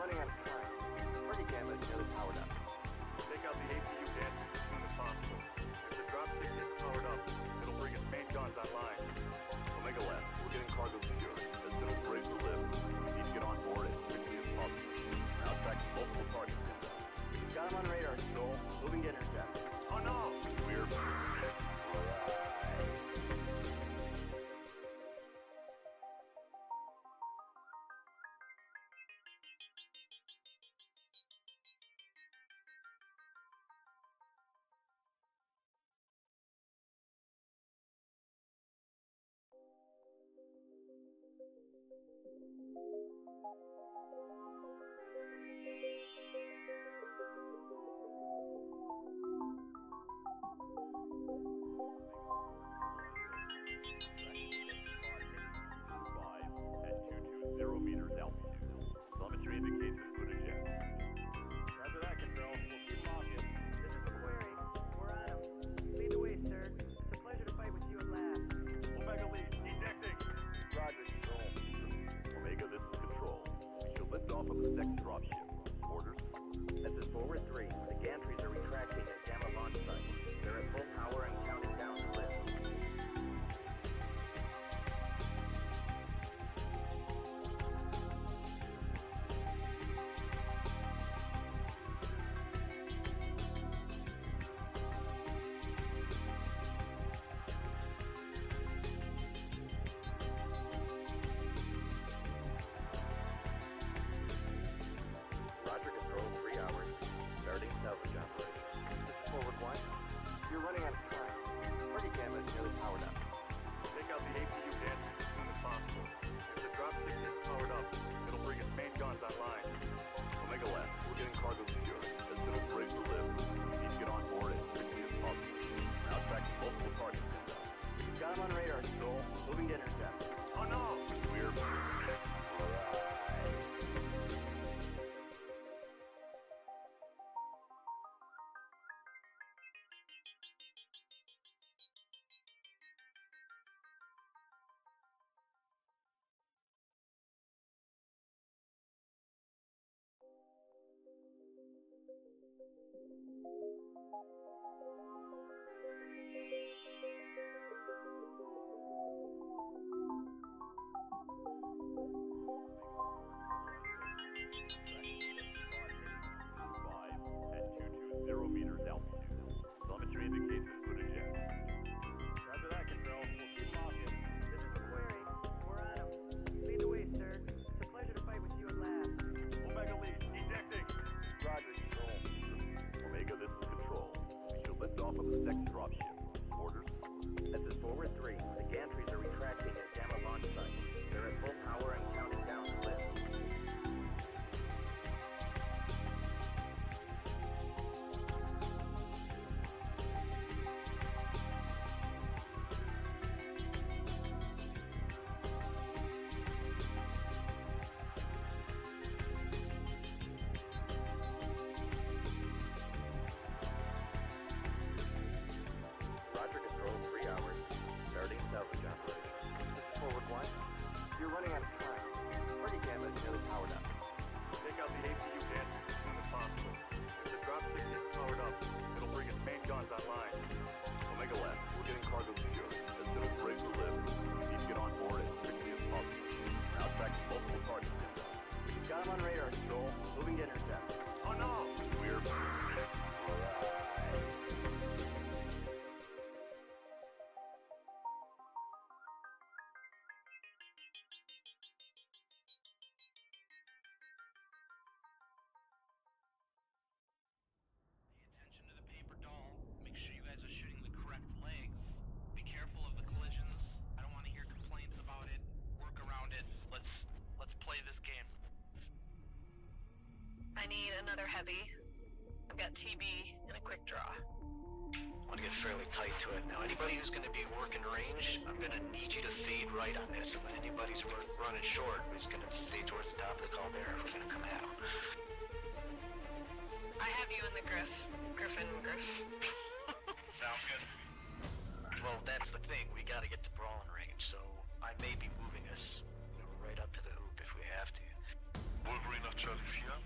running out of time. Party camera is nearly powered up. Take out the APU gantry as soon as possible. If the dropship gets powered up, it'll bring its main guns online. Omega Left, we're getting cargo secured. As soon as we're able to lift, we need to get on board as quickly as possible. Now tracking multiple targets inbound. Got him on radar, Joel. Moving to intercept. Oh no! We're... meters altitude. Telemetry indicates it's good as yet. Roger that, Control. We'll keep walking. This is the query. We're on him. Lead the way, sir. It's a pleasure to fight with you at last. Omega lead, ejecting. Roger, Control. Omega, this is Control. We should lift off of the second dropship. Orders? This is Forward 3. The gantries are retracting at Gamma launch site. They're at full power and counting down to lift. Salvage operation. This is Forward 1. You're running out of time. Party camera is nearly powered up. Take out the APU gantry as soon as possible. If the dropship gets powered up, it'll bring its main guns online. Omega Left, we're getting cargo secured. As soon as we're able to lift, we need to get on board as quickly as possible. Now tracking multiple targets inbound. Got him on radar, Joel. Moving to intercept. Oh no! We're... meters altitude. Telemetry indicates it's good as yet. Roger that, Control. We'll keep walking. This is the query. We're on him. Lead the way, sir. It's a pleasure to fight with you at last. Omega lead, ejecting. Roger, Control. Omega, this is Control. We should lift off of the second dropship. Orders? This is Forward 3. The gantries are retracting at Gamma launch site. They're at full power and counting down to lift. Salvage operation. This is Forward 1. You're running out of time. Party camera is nearly powered up. Take out the APU gantry as soon as possible. If the dropship gets powered up, it'll bring its main guns online. Omega Left, we're getting cargo secured. As soon as we're able to lift, we need to get on board as quickly as possible. Now tracking multiple targets inbound. Got him on radar, Joel. Moving to intercept. Oh no! We're... Attention to the paper doll. Make sure you guys are shooting the correct legs. Be careful of the collisions. I don't want to hear complaints about it. Work around it. Let's play this game. I need another heavy. I've got TB and a quick draw. I want to get fairly tight to it. Now, anybody who's going to be working range, I'm going to need you to fade right on this. And when anybody's running short, is going to stay towards the top of the caldera if we're going to come at them. I have you in the Griff. Griffin. Sounds good. Well, that's the thing. We got to get to brawling range, so I may be moving us right up to the hoop if we have to. Wolverine nach Charlie 4.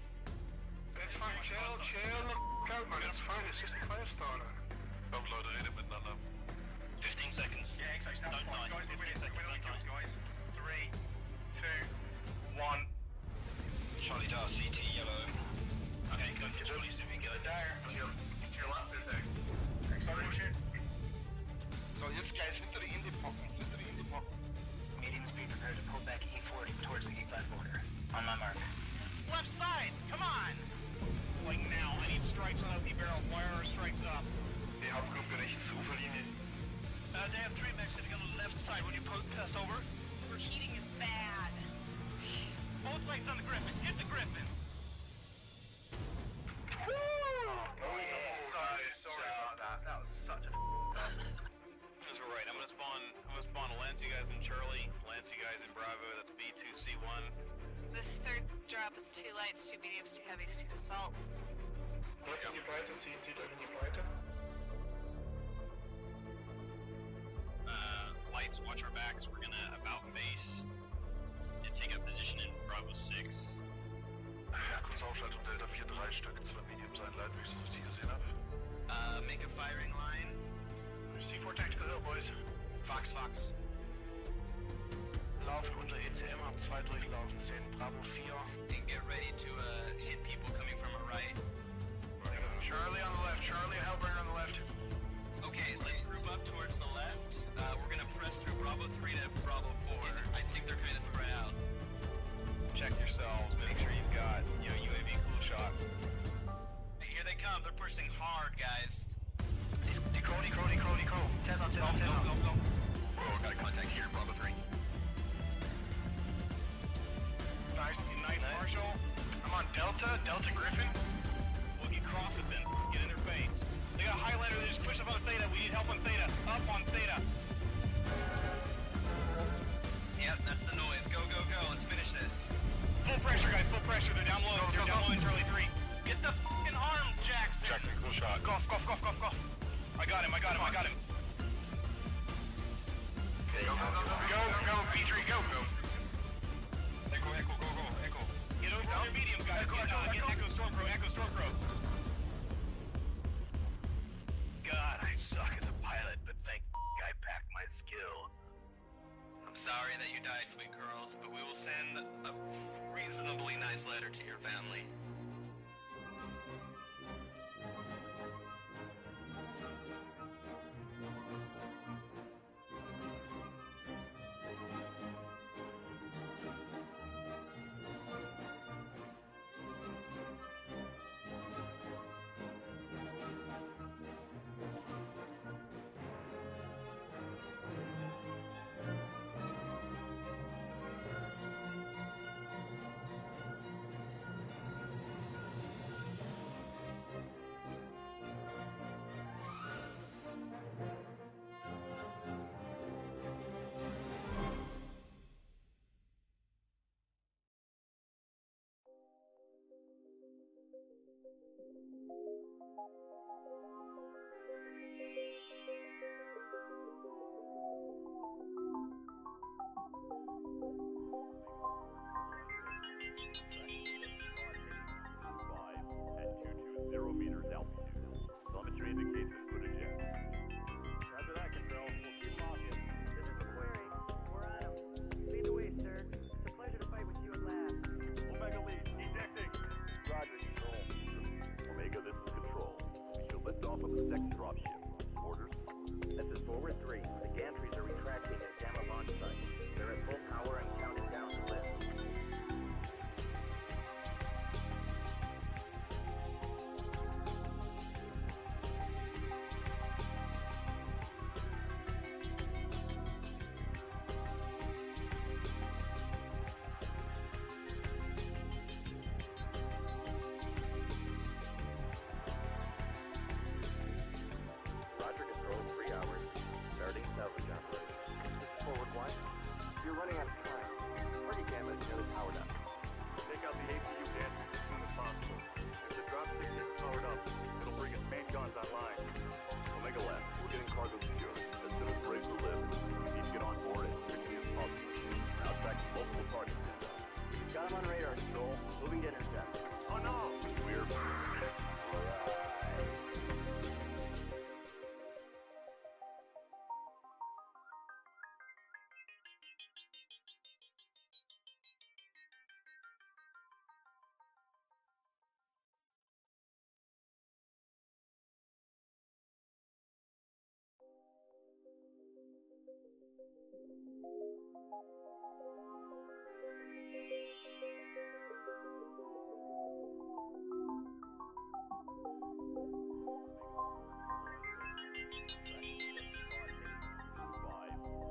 Chill the out, man. It's fine. It's just a fire starter. Don't load it in miteinander. 15 seconds. Yeah, exactly. That's Don't fine. die. Guys, 15 seconds, we're don't die. guys. 3, 2, 1. Charlie Dar, CT, yellow. Okay, good. Charlie, should be good. There. To your left, is there? Sorry, shit. So, jetzt gleich hinter die Indie-Pocken. Mediums be prepared to pull back E40 towards the E5 border. On my mark. Left side, come on! Like now, I need strikes on OP barrel. Wire are strikes up. Die Hauptgruppe rechts, Uferlinie. They have 3 mechs sitting on the left side when you pass over. Overheating is bad. Both legs on the Griffin. Hit the Griffin. Sorry about that. That was such a That's right. I'm gonna spawn Lancey guys in Charlie, Lancey guys in Bravo. That's B2C1. This third drop is 2 lights, 2 mediums, 2 heavies, 2 assaults. Jetzt in die Breite, zieht euch in die Breite. Lights, watch our backs. We're gonna about base and take up position in Bravo 6. Ja, kurz Aufschaltung Delta 4-3 Stück, 2 Mediums einleiten, wie ich es richtig gesehen habe. Make a firing line. C4 Tactical Hill, boys. Fox, Fox. Laufe unter ECM, hab 2 durchlaufen, 10 Bravo 4. And get ready to hit people coming from our right. Charlie on the left. Charlie and Hellbringer on the left. Okay, let's group up towards the left. We're gonna press through Bravo 3 to Bravo 4. I think they're kind of spread out. Check yourselves, make sure you've got, UAV cool shot. Here they come, they're pushing hard, guys. Decro. Tez on. Go. Oh, got a contact here, Bravo 3. Nice, Marshall. I'm on Delta Griffin. We'll get cross it then, get in their face. They got a highlighter, they just push up on Theta. We need help on Theta. Up on Theta. Yep, that's the noise. Go. Let's finish this. Full pressure, guys. Full pressure. They're down low. They're down low in Charlie 3. Get the f***ing arm, Jackson. Jackson, cool shot. Golf. I got him. Go, P3, go. Echo, go. Get over on your medium, guys. Get Echo Stormcrow. God, I suck as a pilot, but thank I packed my skill. I'm sorry that you died, sweet girls, but we will send a reasonably nice letter to your family.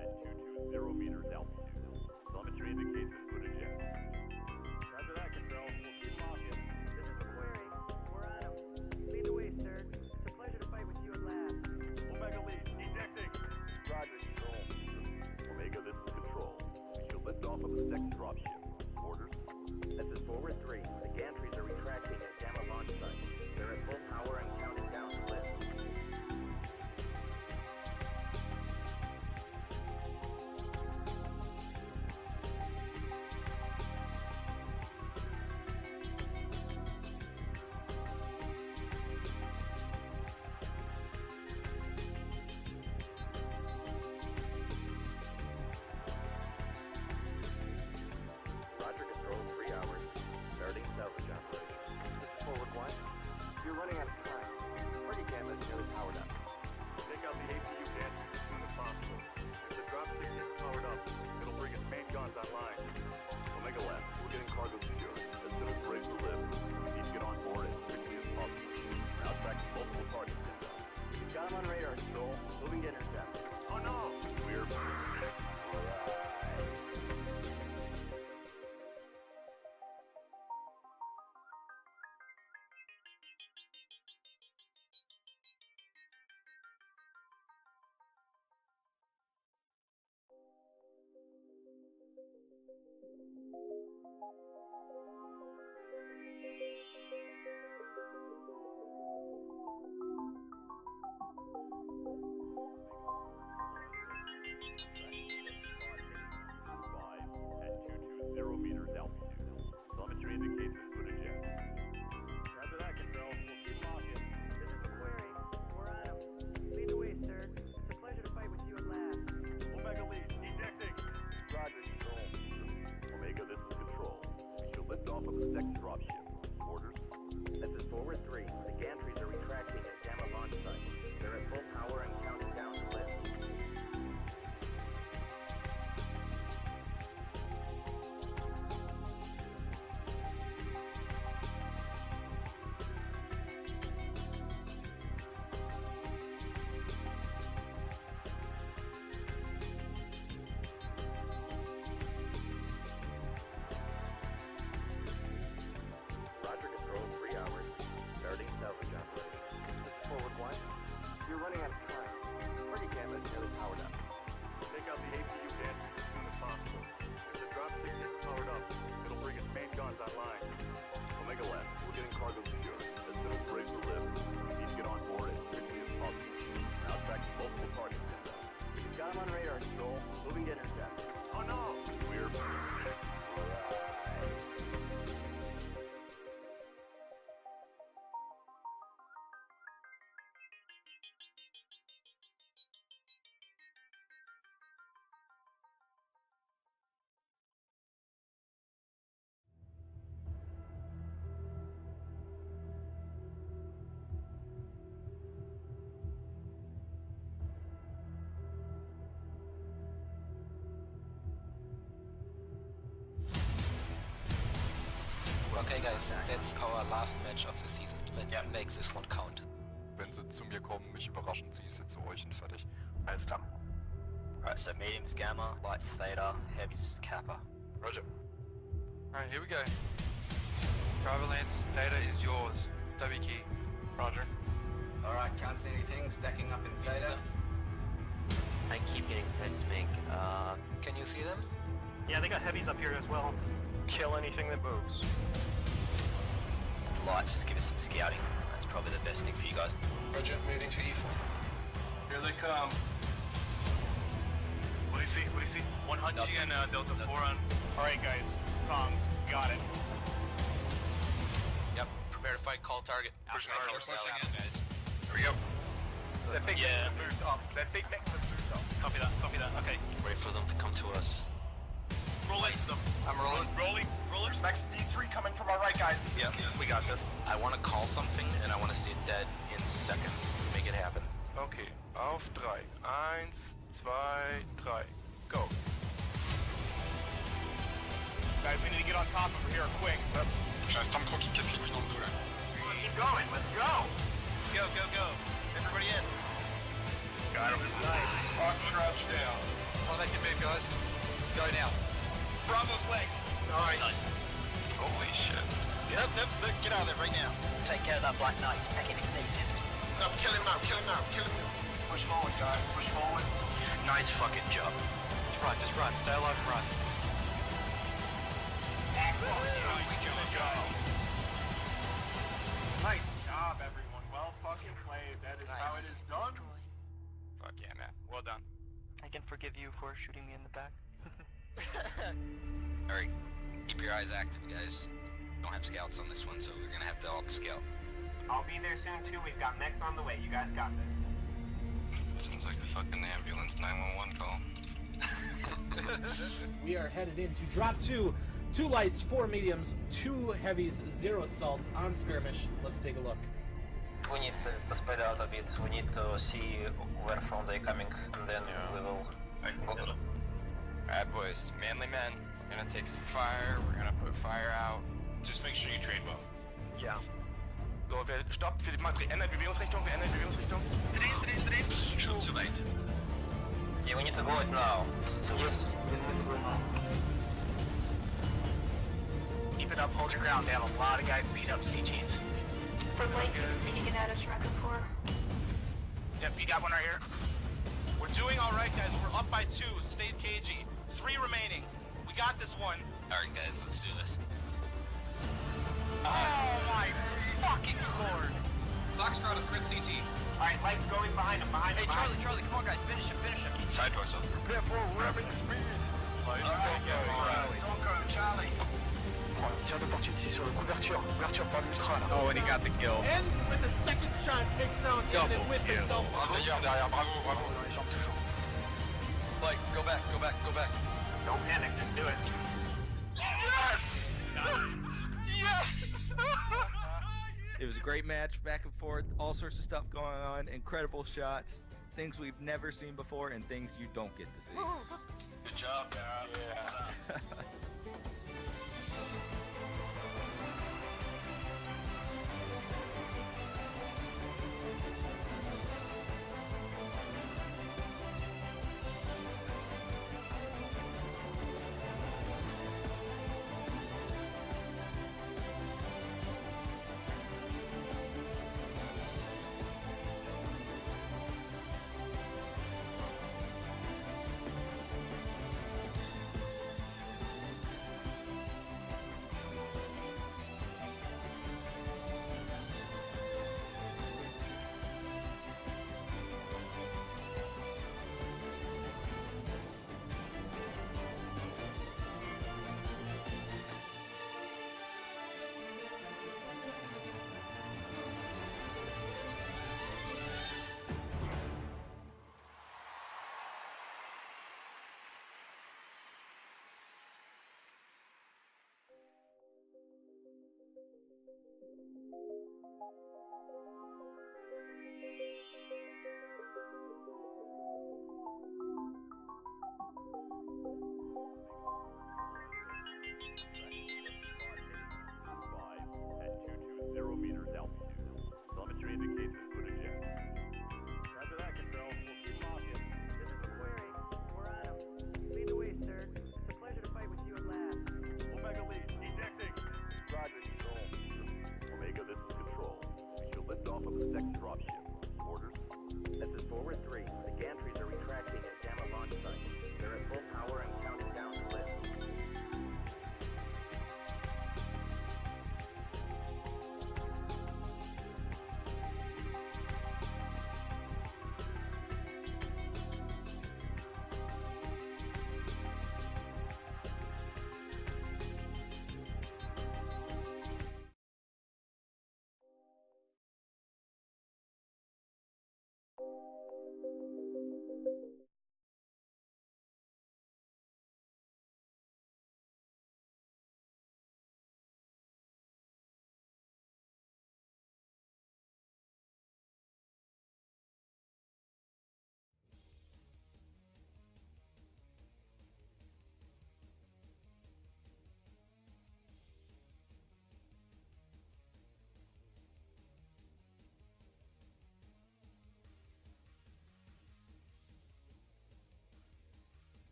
At 220 meters altitude. Telemetry indicates input eject. Roger that, Control. We'll keep walking. This is the query. We're on him. Lead the way, sir. It's a pleasure to fight with you at last. Omega lead, ejecting. Roger, Control. Omega, this is Control. We should lift off of the second dropship. Orders? This is Forward 3. The gantries are retracting at Gamma launch site. They're at full power and counting down to lift. Roger, Control. 3 hours. Starting salvage operations. This is Forward 1. You're running out of time. Party Gamma is nearly powered up. Take out the APU gantry as soon as possible. If the dropship gets powered up, it'll bring its main guns online. Omega left. We're getting cargo secured. As soon as we're able to lift, we need to get on board as quickly as possible. Now tracking multiple targets inbound. We've got him on radar, Control. Moving to intercept. Oh no! We're... At 220 meters altitude. Telemetry indicates input eject. Roger that, Control. We'll keep walking. This is the query. We're on him. Lead the way, sir. It's a pleasure to fight with you at last. Omega lead, ejecting. Roger, Control. Omega, this is Control. We should lift off of the second dropship. Orders? This is Forward 3. The gantries are retracting at Gamma launch site. They're at full power and counting down to lift. Roger, Control. 3 hours. Starting salvage operations. This is Forward 1. You're running out of time. Party Gamma is nearly powered up. Take out the APU gantry as soon as possible. If the dropship gets powered up, it'll bring its main guns online. Omega left. We're getting cargo secured. As soon as we're able to lift, we need to get on board as quickly as possible. Now tracking multiple targets inbound. We've got him on radar, Control. Moving to intercept. Oh no! We're... Okay guys, that's our last match of the season. Let's make this one count. Wenn sie zu mir kommen, mich überraschen, ziehe ich sie zu euch und fertig. Alles klar. Alright, so medium's Gamma, light's Theta, heavy's Kappa. Roger. Alright, here we go. Driver Lance, data is yours. W key. Roger. Alright, can't see anything. Stacking up in Theta. I keep getting seismic. Can you see them? Yeah, they got heavies up here as well. Kill anything that moves. Lights, just give us some scouting. That's probably the best thing for you guys. Roger, moving to E4. Here they come. What do you see? What do you see? 100 and Delta 4 on. Alright guys, comms, got it. Yep, prepare to fight, call target. Pushing hard, we're pushing out, guys. Here we go. That big next to moved up. That big next to moved up. Copy that, okay. Wait for them to come to us. Roll into them. I'm rolling. Rollers. Max D3 coming from our right, guys. Yeah, we got this. I want to call something and I want to see it dead in seconds. Make it happen. Okay, auf 3. 1, 2, 3. Go. Guys, we need to get on top over here quick. Stormcrow qui casse les couilles dans le dos là. Keep going, let's go! Go, go, go. Everybody in. Got him. Nice. Lock crouch down. Try to make it move, guys. Go now. Bravo's leg. Nice. Holy shit. Yep, get out of there right now. Take care of that Black Knight. Taking it pieces. So kill him out, kill him out, kill him out. Push forward, guys. Push forward. Nice fucking job. Just run. Stay alive and run. Nice job, everyone. Well fucking played. That is how it is done. Fuck yeah, man. Well done. I can forgive you for shooting me in the back. Alright, keep your eyes active, guys. Don't have scouts on this one, so we're gonna have to all scout. I'll be there soon too. We've got mechs on the way. You guys got this. Seems like a fucking ambulance 911 call. We are headed into drop 2. 2 lights, 4 mediums, 2 heavies, 0 assaults on skirmish. Let's take a look. We need to spread out a bit. We need to see where from they're coming, and then we will. Alright, boys. Manly men. We're gonna take some fire. We're gonna put fire out. Just make sure you trade well. Yeah. So, wer stoppt, wir ändern Bewegungsrichtung, Schon zu weit. Yeah, we need to go it now. Yes. Keep it up, hold your ground. They have a lot of guys beat up CGs. The lake is peeking at us right before. Yep, you got one right here. We're doing alright, guys. We're up by 2. Stay cagey. 3 remaining. We got this one. Alright, guys, let's do this. Oh my fucking lord! Foxtrot is red CT. Alright, lights going behind him, behind him. Charlie, come on, guys. Finish him. Side doors up. Prepare for wherever you speed. Stormcrow, Charlie. Tir d'opportunité sur le couverture par l'ultra là. Oh, and he got the kill. And with the second shot, takes down Cannon with the double. D'ailleurs, derrière, bravo. Dans les jambes toujours. Like, go back. Don't panic, just do it. Yes! It was a great match, back and forth, all sorts of stuff going on, incredible shots, things we've never seen before, and things you don't get to see. Good job, Dad. Yeah.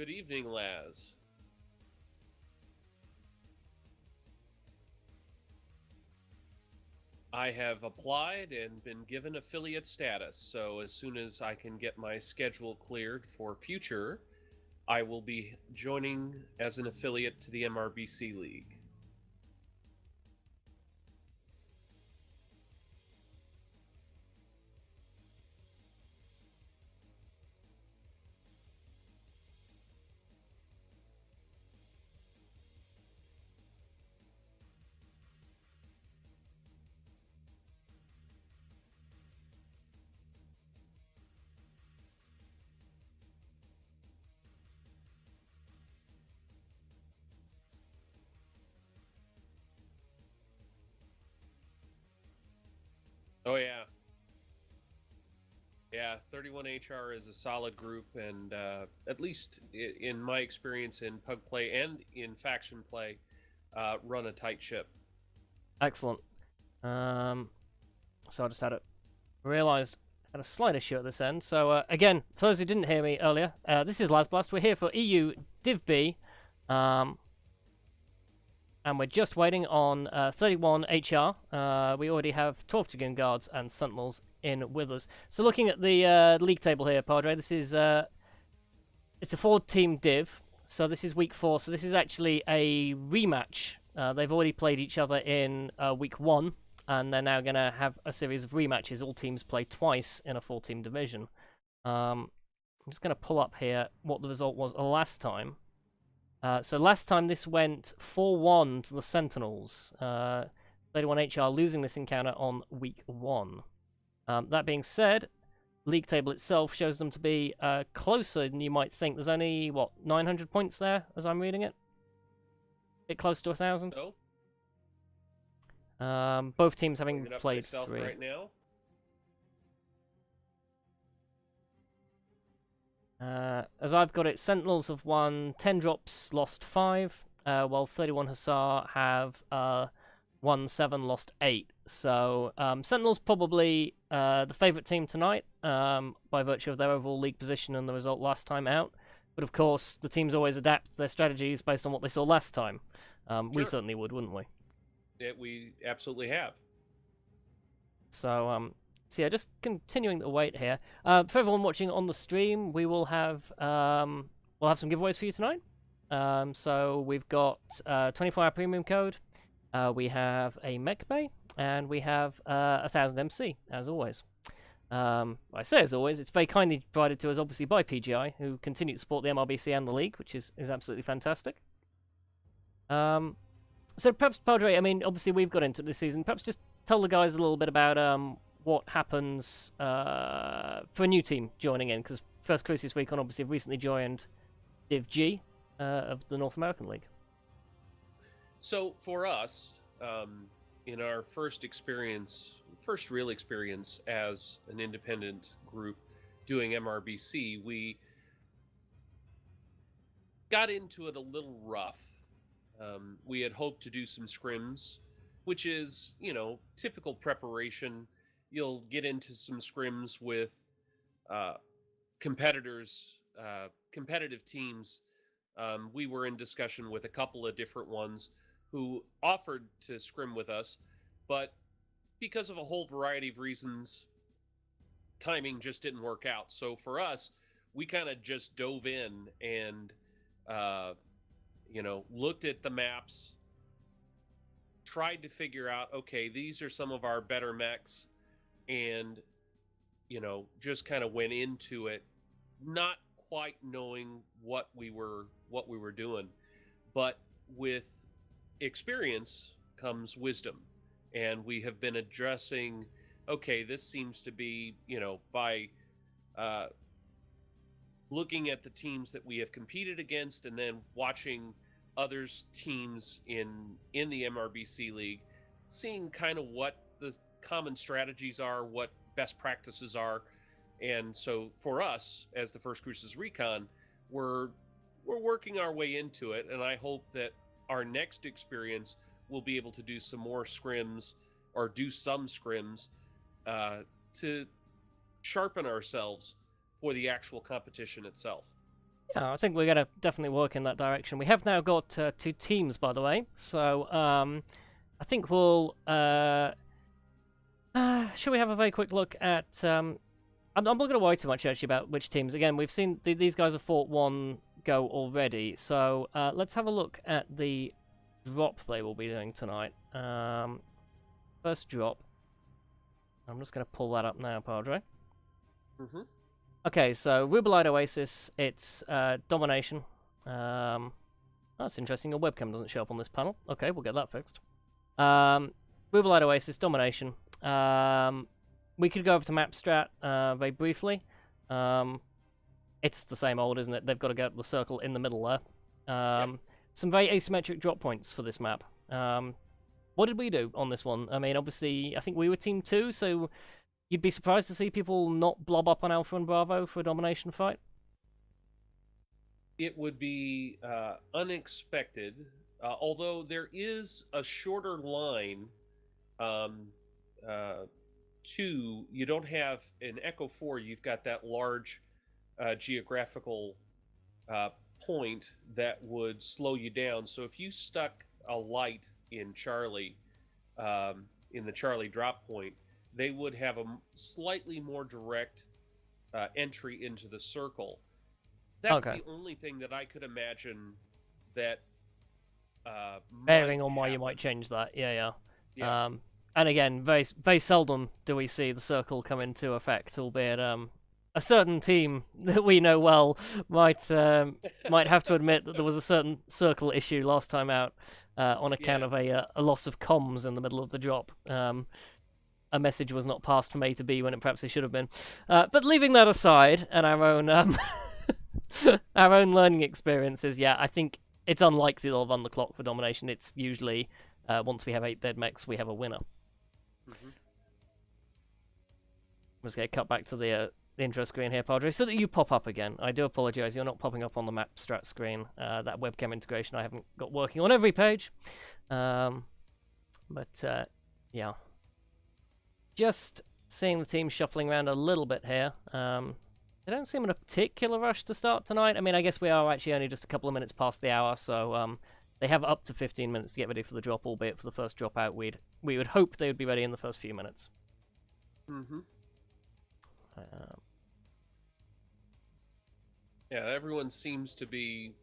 Good evening, Laz. I have applied and been given affiliate status, so as soon as I can get my schedule cleared for future, I will be joining as an affiliate to the MRBC League. Oh yeah. Yeah, 31HR is a solid group, and at least in my experience in pug play and in faction play, run a tight ship. Excellent. So I just realized I had a slight issue at this end. So again, for those who didn't hear me earlier, this is Lasblast. We're here for EU Div B. And we're just waiting on 31 HR. We already have 12 Dragoon Guards and Sentinels in with us. So looking at the league table here, Padre, this is it's a 4-team div. So this is week 4. So this is actually a rematch. They've already played each other in week 1, and they're now going to have a series of rematches. All teams play twice in a 4-team division. I'm just going to pull up here what the result was last time. So last time this went 4-1 to the Sentinels. 31HR losing this encounter on week 1. That being said, league table itself shows them to be closer than you might think. There's only, 900 points there as I'm reading it? A bit close to 1,000? Oh. Both teams having played 3. Right now. As I've got it, Sentinels have won 10 drops, lost 5, while 31 Hussar have won 7, lost 8. So Sentinels probably the favourite team tonight by virtue of their overall league position and the result last time out. But of course, the teams always adapt their strategies based on what they saw last time. Sure. We certainly would, wouldn't we? Yeah, we absolutely have. So yeah, just continuing to wait here. For everyone watching on the stream, we will have some giveaways for you tonight. So we've got 24-hour premium code. We have a mech bay, and we have 1,000 MC as always. I say as always, it's very kindly provided to us obviously by PGI, who continue to support the MRBC and the league, which is absolutely fantastic. So perhaps Padre, I mean, obviously we've got into this season. Perhaps just tell the guys a little bit about what happens for a new team joining in, because First Crucis Recon obviously have recently joined Div G of the North American League. So for us, in our first real experience as an independent group doing MRBC, we got into it a little rough. We had hoped to do some scrims, which is, typical preparation. You'll get into some scrims with competitors, competitive teams. We were in discussion with a couple of different ones who offered to scrim with us, but because of a whole variety of reasons, timing just didn't work out. So for us, we kind of just dove in and, looked at the maps, tried to figure out, okay, these are some of our better mechs, and just kind of went into it not quite knowing what we were doing. But with experience comes wisdom, and we have been addressing, okay, this seems to be, by looking at the teams that we have competed against and then watching others teams in the MRBC league, seeing kind of what the common strategies are, what best practices are. And so for us as the First Crucis Recon, we're working our way into it, and I hope that our next experience we'll be able to do some more scrims, or do some scrims to sharpen ourselves for the actual competition itself. Yeah, I think we're going to definitely work in that direction. We have now got 2 teams, by the way. So I think we'll... should we have a very quick look at... I'm not going to worry too much, actually, about which teams. Again, we've seen these guys have fought one go already. So let's have a look at the drop they will be doing tonight. First drop. I'm just going to pull that up now, Padre. Mm-hmm. Okay, so Rubelite Oasis, it's Domination. That's interesting, your webcam doesn't show up on this panel. Okay, we'll get that fixed. Rubelite Oasis, Domination. We could go over to map strat very briefly. It's the same old, isn't it? They've got to get the circle in the middle there. Some very asymmetric drop points for this map. What did we do on this one? I mean, obviously, I think we were Team 2, so you'd be surprised to see people not blob up on Alpha and Bravo for a domination fight? It would be unexpected, although there is a shorter line you don't have in Echo 4, you've got that large geographical point that would slow you down. So if you stuck a light in Charlie, in the Charlie drop point, they would have a slightly more direct entry into the circle. That's the only thing that I could imagine that bearing on why you might change that. Yeah. And again, very seldom do we see the circle come into effect, albeit a certain team that we know well might have to admit that there was a certain circle issue last time out on account of a loss of comms in the middle of the drop. A message was not passed from A to B when it perhaps it should have been. But leaving that aside, and our own our own learning experiences, yeah, I think it's unlikely they'll run the clock for domination. It's usually once we have 8 dead mechs, we have a winner. Mm-hmm. I'm just going to cut back to the intro screen here, Padre, so that you pop up again. I do apologize, you're not popping up on the map strat screen. That webcam integration I haven't got working on every page. Yeah. Just seeing the team shuffling around a little bit here. They don't seem in a particular rush to start tonight. I mean, I guess we are actually only just a couple of minutes past the hour, so they have up to 15 minutes to get ready for the drop, albeit for the first drop out, we would hope they would be ready in the first few minutes. Mm-hmm. Yeah, everyone seems to be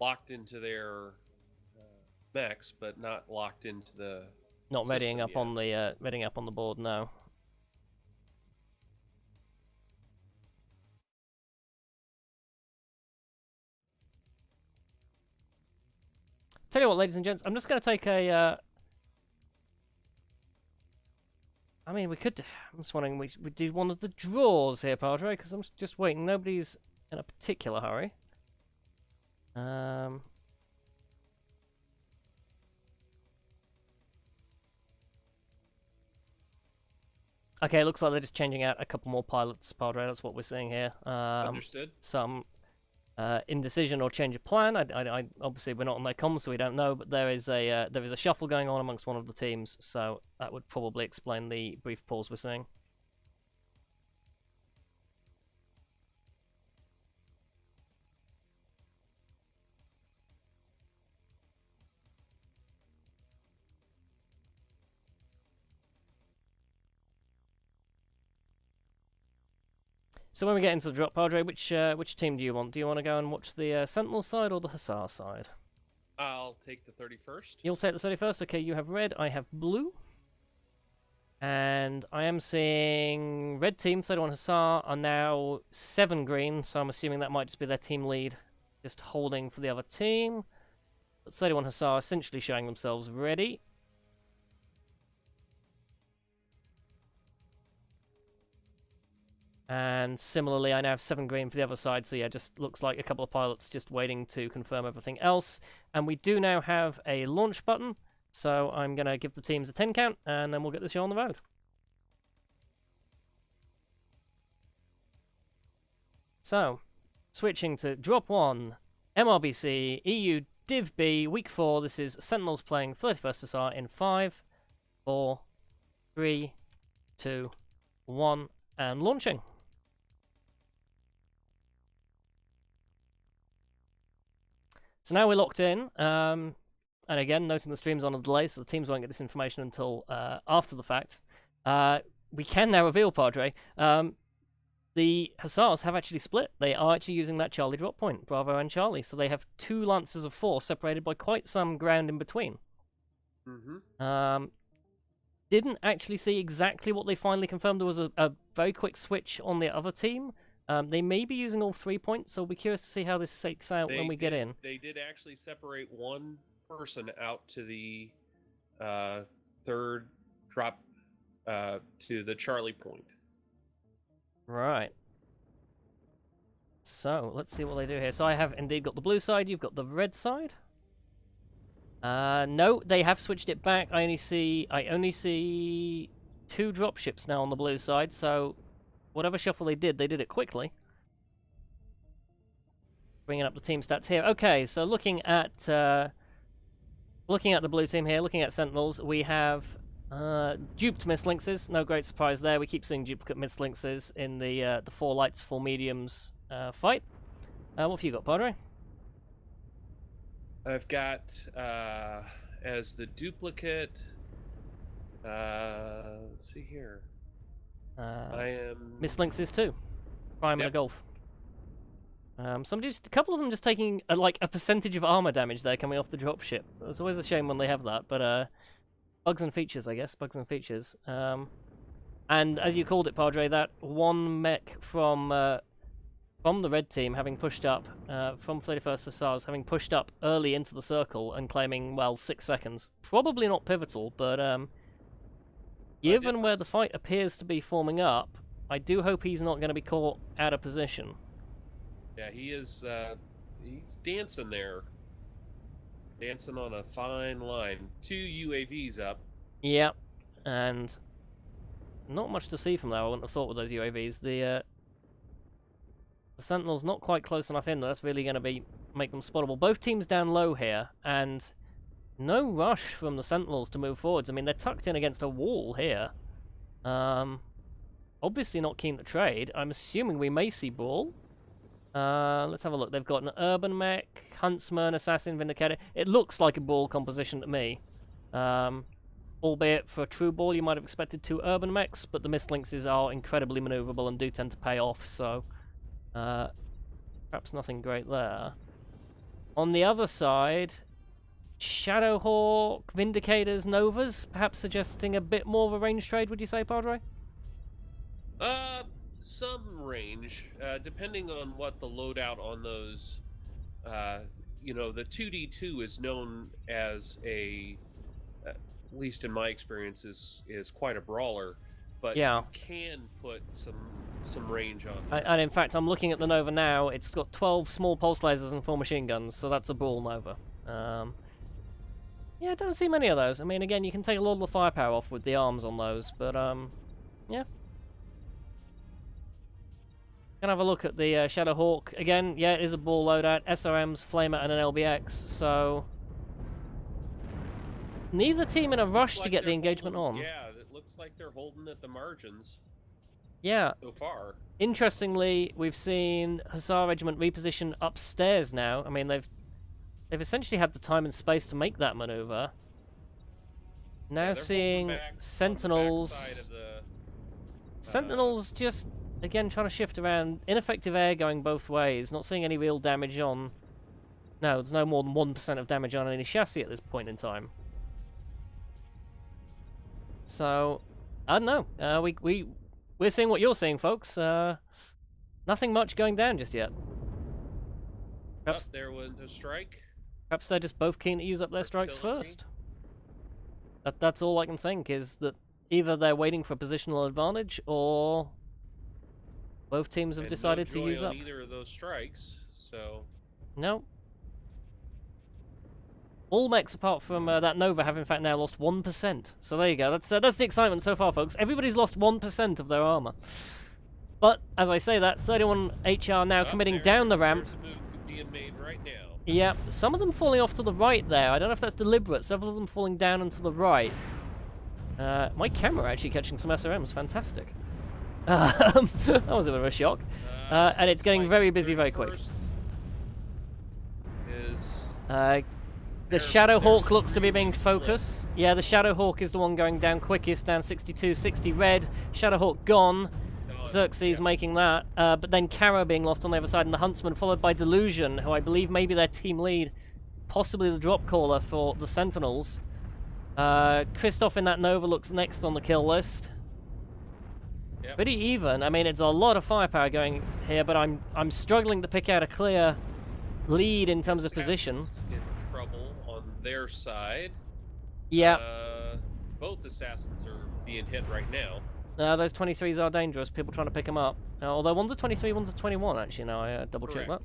locked into their mechs, but not locked into the not readying up on the readying up on the board now. Tell you what, ladies and gents, I'm just going to take a... I mean, we could... I'm just wondering, we do one of the draws here, Padre, because I'm just waiting. Nobody's in a particular hurry. Okay, it looks like they're just changing out a couple more pilots, Padre. That's what we're seeing here. Understood. Some indecision or change of plan. I obviously we're not on their comms, so we don't know. But there is a shuffle going on amongst one of the teams, so that would probably explain the brief pause we're seeing. So when we get into the drop, Padre, which team do you want? Do you want to go and watch the Sentinel side or the Hussar side? I'll take the 31st. You'll take the 31st? Okay, you have red, I have blue. And I am seeing red team, 31 Hussar, are now 7 green, so I'm assuming that might just be their team lead, just holding for the other team. But 31 Hussar essentially showing themselves ready. And similarly, I now have 7 green for the other side, so yeah, just looks like a couple of pilots just waiting to confirm everything else. And we do now have a launch button, so I'm going to give the teams a 10 count, and then we'll get the show on the road. So, switching to Drop 1, MRBC, EU Div B, Week 4, this is Sentinels playing 31st Hussar in 5, 4, 3, 2, 1, and launching. So now we're locked in. And again, noting the stream's on a delay, so the teams won't get this information until after the fact. We can now reveal, Padre. The Hussars have actually split. They are actually using that Charlie drop point, Bravo and Charlie. So they have 2 Lancers of 4 separated by quite some ground in between. Didn't actually see exactly what they finally confirmed. There was a very quick switch on the other team. They may be using all 3 points, so we'll be curious to see how this shakes out when we get in. They did actually separate one person out to the 3rd drop to the Charlie point. Right. So, let's see what they do here. So I have indeed got the blue side, you've got the red side. No, they have switched it back. I only see 2 dropships now on the blue side, so whatever shuffle they did it quickly. Bringing up the team stats here. Okay, so looking at the blue team here, looking at Sentinels, we have duped Mistlynxes. No great surprise there. We keep seeing duplicate Mistlynxes in the 4 lights, 4 mediums fight. What have you got, Padre? I've got as the duplicate. Let's see here. I am Mistlynxes too. Prime and a Golf. A couple of them just taking like a percentage of armor damage there coming off the dropship. It's always a shame when they have that, but bugs and features, I guess. Bugs and features. And as you called it, Padre, that one mech from the red team having pushed up, from 31st Hussars, having pushed up early into the circle and claiming, well, 6 seconds. Probably not pivotal, but given where the fight appears to be forming up, I do hope he's not going to be caught out of position. Yeah, he is. He's dancing there. Dancing on a fine line. 2 UAVs up. Yep, and not much to see from there, I wouldn't have thought, with those UAVs. The Sentinel's not quite close enough in, that's really going to make them spottable. Both teams down low here, and no rush from the Sentinels to move forwards. I mean, they're tucked in against a wall here. Obviously not keen to trade. I'm assuming we may see Brawl. Let's have a look. They've got an Urban Mech, Huntsman, Assassin, Vindicator. It looks like a Brawl composition to me. Albeit for a true Brawl, you might have expected 2 Urban Mechs, but the Mistlynxes are incredibly maneuverable and do tend to pay off, so perhaps nothing great there. On the other side, Shadowhawk, Vindicators, Novas, perhaps suggesting a bit more of a range trade, would you say, Padre? Some range, depending on what the loadout on those, you know, the 2D2 is known as at least in my experience, is quite a brawler, but yeah, you can put some range on that. And in fact, I'm looking at the Nova now, it's got 12 small pulse lasers and 4 machine guns, so that's a Brawl Nova. Yeah, I don't see many of those. I mean, again, you can take a lot of the firepower off with the arms on those, but, yeah. Can have a look at the Shadowhawk. Again, yeah, it is a Brawl loadout, SRMs, Flamer, and an LBX, so neither team in a rush to get the engagement on. Yeah, it looks like they're holding at the margins. Yeah. So far. Interestingly, we've seen Hussar Regiment reposition upstairs now. I mean, they've essentially had the time and space to make that maneuver. Now seeing Sentinels. Sentinels just, again, trying to shift around. Ineffective air going both ways. Not seeing any real damage on. No, there's no more than 1% of damage on any chassis at this point in time. So, I don't know. We're seeing what you're seeing, folks. Nothing much going down just yet. Perhaps there was a strike. Perhaps they're just both keen to use up their strikes first. That's all I can think, is that either they're waiting for a positional advantage, or both teams have decided to use up. Either of those strikes, so no. All mechs apart from that Nova have in fact now lost 1%. So there you go. That's the excitement so far, folks. Everybody's lost 1% of their armor. But as I say that, 31 HR now committing down the ramp. There's a move being made right now. Yeah, some of them falling off to the right there. I don't know if that's deliberate. Several of them falling down and to the right. My camera actually catching some SRMs. Fantastic. That was a bit of a shock. And it's getting very busy very quick. The Shadowhawk looks to be being focused. Yeah, the Shadowhawk is the one going down quickest, down 62, 60 red. Shadowhawk gone. Xerxes making that. But then Kara being lost on the other side, and the Huntsman, followed by Delusion, who I believe may be their team lead. Possibly the drop caller for the Sentinels. Christoph in that Nova looks next on the kill list. Yep. Pretty even. I mean, it's a lot of firepower going here, but I'm struggling to pick out a clear lead in terms of position. In trouble on their side. Yeah. Both assassins are being hit right now. Those 23s are dangerous. People trying to pick them up. Although one's a 23, one's a 21. Actually, now I double check that.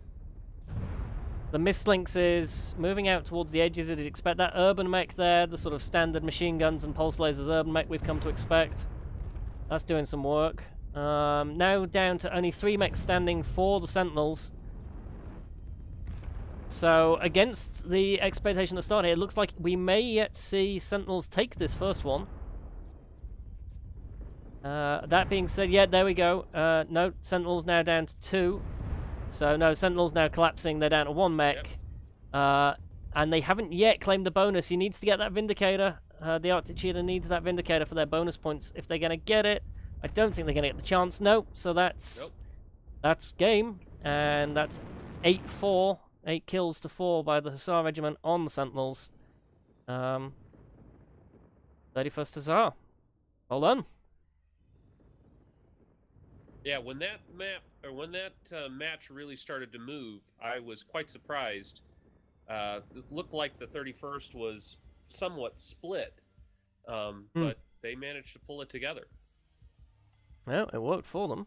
The Mistlynx is moving out towards the edges. You'd expect that urban mech there, the sort of standard machine guns and pulse lasers urban mech we've come to expect. That's doing some work. Now down to only 3 mechs standing for the Sentinels. So, against the expectation at the start here, it looks like we may yet see Sentinels take this first one. That being said, yeah, there we go. No, Sentinels now down to 2. So, no, Sentinels now collapsing. They're down to 1 mech. Yep. And they haven't yet claimed the bonus. He needs to get that Vindicator. The Arctic Cheetah needs that Vindicator for their bonus points. If they're going to get it, I don't think they're going to get the chance. No, so that's game. And that's 8-4. 8 kills to 4 by the Hussar Regiment on the Sentinels. 31st Hussar. Well done. Yeah, when that match really started to move, I was quite surprised. It looked like the 31st was somewhat split, but they managed to pull it together. Well, it worked for them.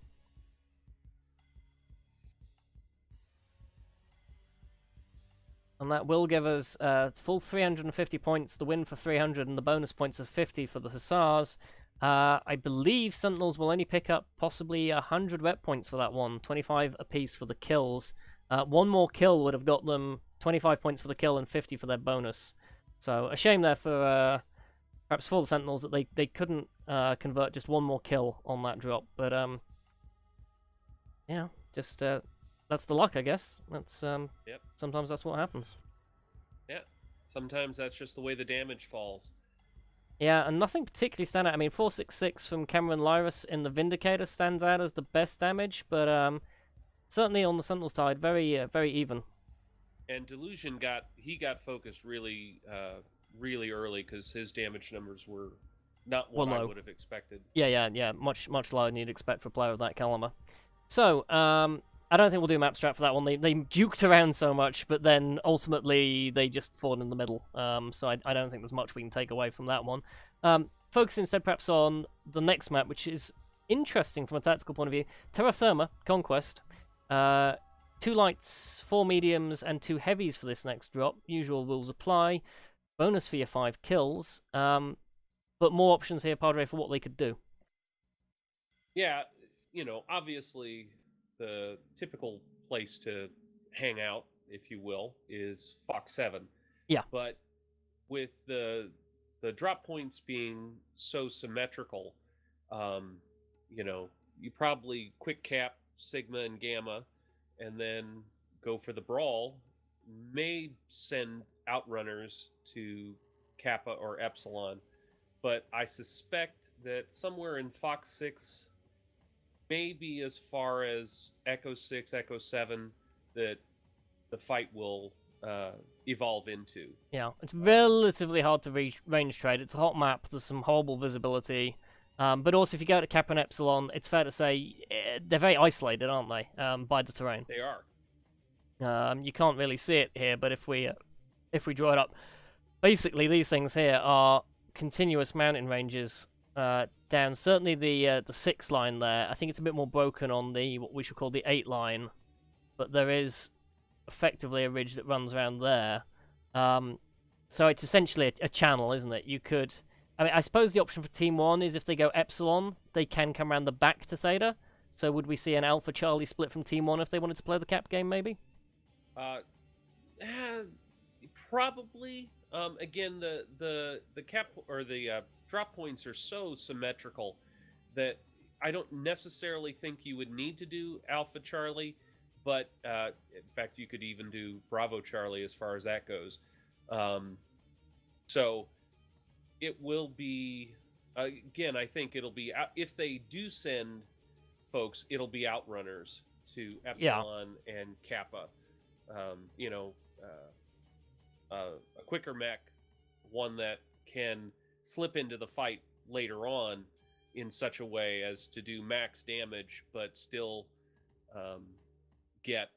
And that will give us full 350 points, the win for 300, and the bonus points of 50 for the Hussars. I believe Sentinels will only pick up possibly 100 rep points for that one, 25 apiece for the kills. One more kill would have got them 25 points for the kill and 50 for their bonus. So a shame there for perhaps for the Sentinels that they couldn't convert just one more kill on that drop. But yeah, just that's the luck, I guess. That's yep. Sometimes that's what happens. Yeah, sometimes that's just the way the damage falls. Yeah, and nothing particularly stand out. I mean, 466 from Cameron Lyris in the Vindicator stands out as the best damage, but certainly on the Sentinel side, very even. And Delusion got focused really early because his damage numbers were not what I would have expected. Yeah, much lower than you'd expect for a player of that caliber. So, I don't think we'll do map strat for that one. They duked around so much, but then ultimately they just fought in the middle. So I don't think there's much we can take away from that one. Focus instead perhaps on the next map, which is interesting from a tactical point of view. Terra Firma Conquest. 2 lights, 4 mediums, and 2 heavies for this next drop. Usual rules apply. Bonus for your 5 kills. But more options here, Padre, for what they could do. Yeah, obviously the typical place to hang out, if you will, is Fox 7. Yeah. But with the drop points being so symmetrical, you probably quick cap Sigma and Gamma and then go for the brawl. May send outrunners to Kappa or Epsilon, but I suspect that somewhere in Fox 6, maybe as far as Echo 6, Echo 7, that the fight will evolve into. Yeah, it's relatively hard to range trade. It's a hot map. There's some horrible visibility. But also, if you go to Kappa and Epsilon, it's fair to say they're very isolated, aren't they, by the terrain? They are. You can't really see it here, but if we draw it up, basically these things here are continuous mountain ranges down. Certainly the 6 line there. I think it's a bit more broken on the what we should call the 8 line, but there is effectively a ridge that runs around there. So it's essentially a channel, isn't it? You could. I mean, I suppose the option for Team 1 is if they go Epsilon, they can come around the back to Theta. So would we see an Alpha Charlie split from Team 1 if they wanted to play the cap game, maybe? Probably. Again, the cap or the drop points are so symmetrical that I don't necessarily think you would need to do Alpha Charlie, but in fact, you could even do Bravo Charlie as far as that goes. So it will be, again, I think it'll be, if they do send folks, it'll be Outrunners to Epsilon and Kappa. A quicker mech, one that can slip into the fight later on in such a way as to do max damage, but still get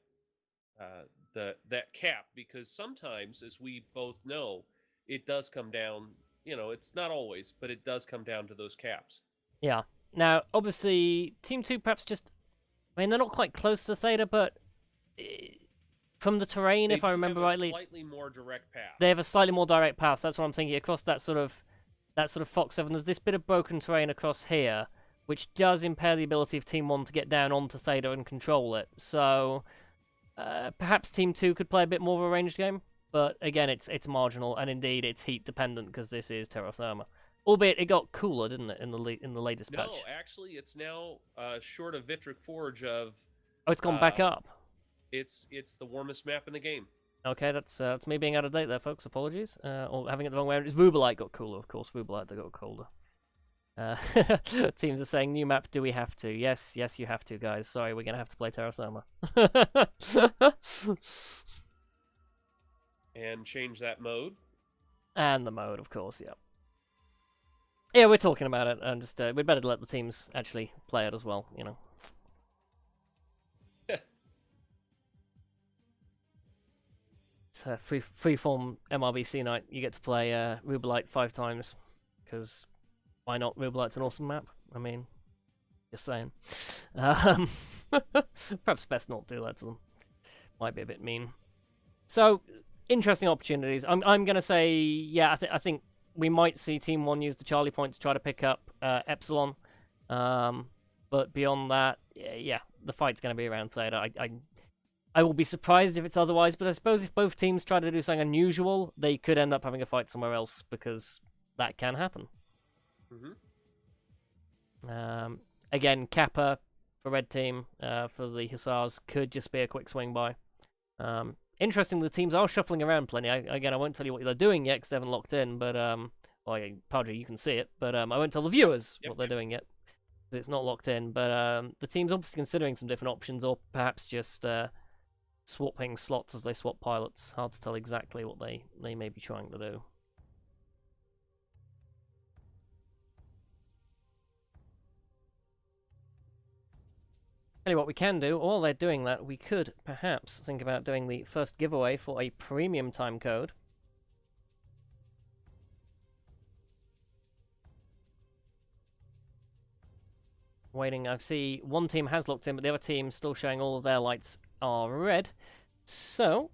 that cap. Because sometimes, as we both know, it does come down. It's not always, but it does come down to those caps. Yeah. Now, obviously, Team 2 perhaps just... I mean, they're not quite close to Theta, but from the terrain, if I remember rightly... They have a slightly more direct path. They have a slightly more direct path, that's what I'm thinking. Across that sort of Fox 7, there's this bit of broken terrain across here, which does impair the ability of Team 1 to get down onto Theta and control it. So, perhaps Team 2 could play a bit more of a ranged game, but again, it's marginal, and indeed, it's heat dependent, because this is Terra Firma. Albeit it got cooler, didn't it, in the latest patch? No, actually, it's now short of Vitric Forge of... Oh, it's gone back up. It's the warmest map in the game. Okay, that's me being out of date there, folks. Apologies. Or having it the wrong way around. It's Vubalite got cooler, of course. Vubalite, they got colder. Teams are saying, new map, do we have to? Yes, you have to, guys. Sorry, we're going to have to play Terra Firma. And change that mode. And the mode, of course, yeah. Yeah, we're talking about it, and just we'd better let the teams actually play it as well, It's a free-form MRBC night. You get to play Rubalite 5 times, because why not? Rubalite's an awesome map. I mean, just saying. Perhaps best not do that to them. Might be a bit mean. So, interesting opportunities. I'm going to say, yeah, I think we might see Team 1 use the Charlie point to try to pick up Epsilon. But beyond that, yeah, the fight's going to be around Theta. I will be surprised if it's otherwise, but I suppose if both teams try to do something unusual, they could end up having a fight somewhere else, because that can happen. Again, Kappa for Red Team, for the Hussars, could just be a quick swing by. Interesting, the teams are shuffling around plenty. Again, I won't tell you what they're doing yet, because they haven't locked in, but, Padre, you can see it, but I won't tell the viewers what they're doing yet, because it's not locked in, but the team's obviously considering some different options, or perhaps just swapping slots as they swap pilots. Hard to tell exactly what they may be trying to do. Tell you what we can do, while they're doing that, we could perhaps think about doing the first giveaway for a premium time code. Waiting, I see one team has locked in, but the other team still showing all of their lights are red. So,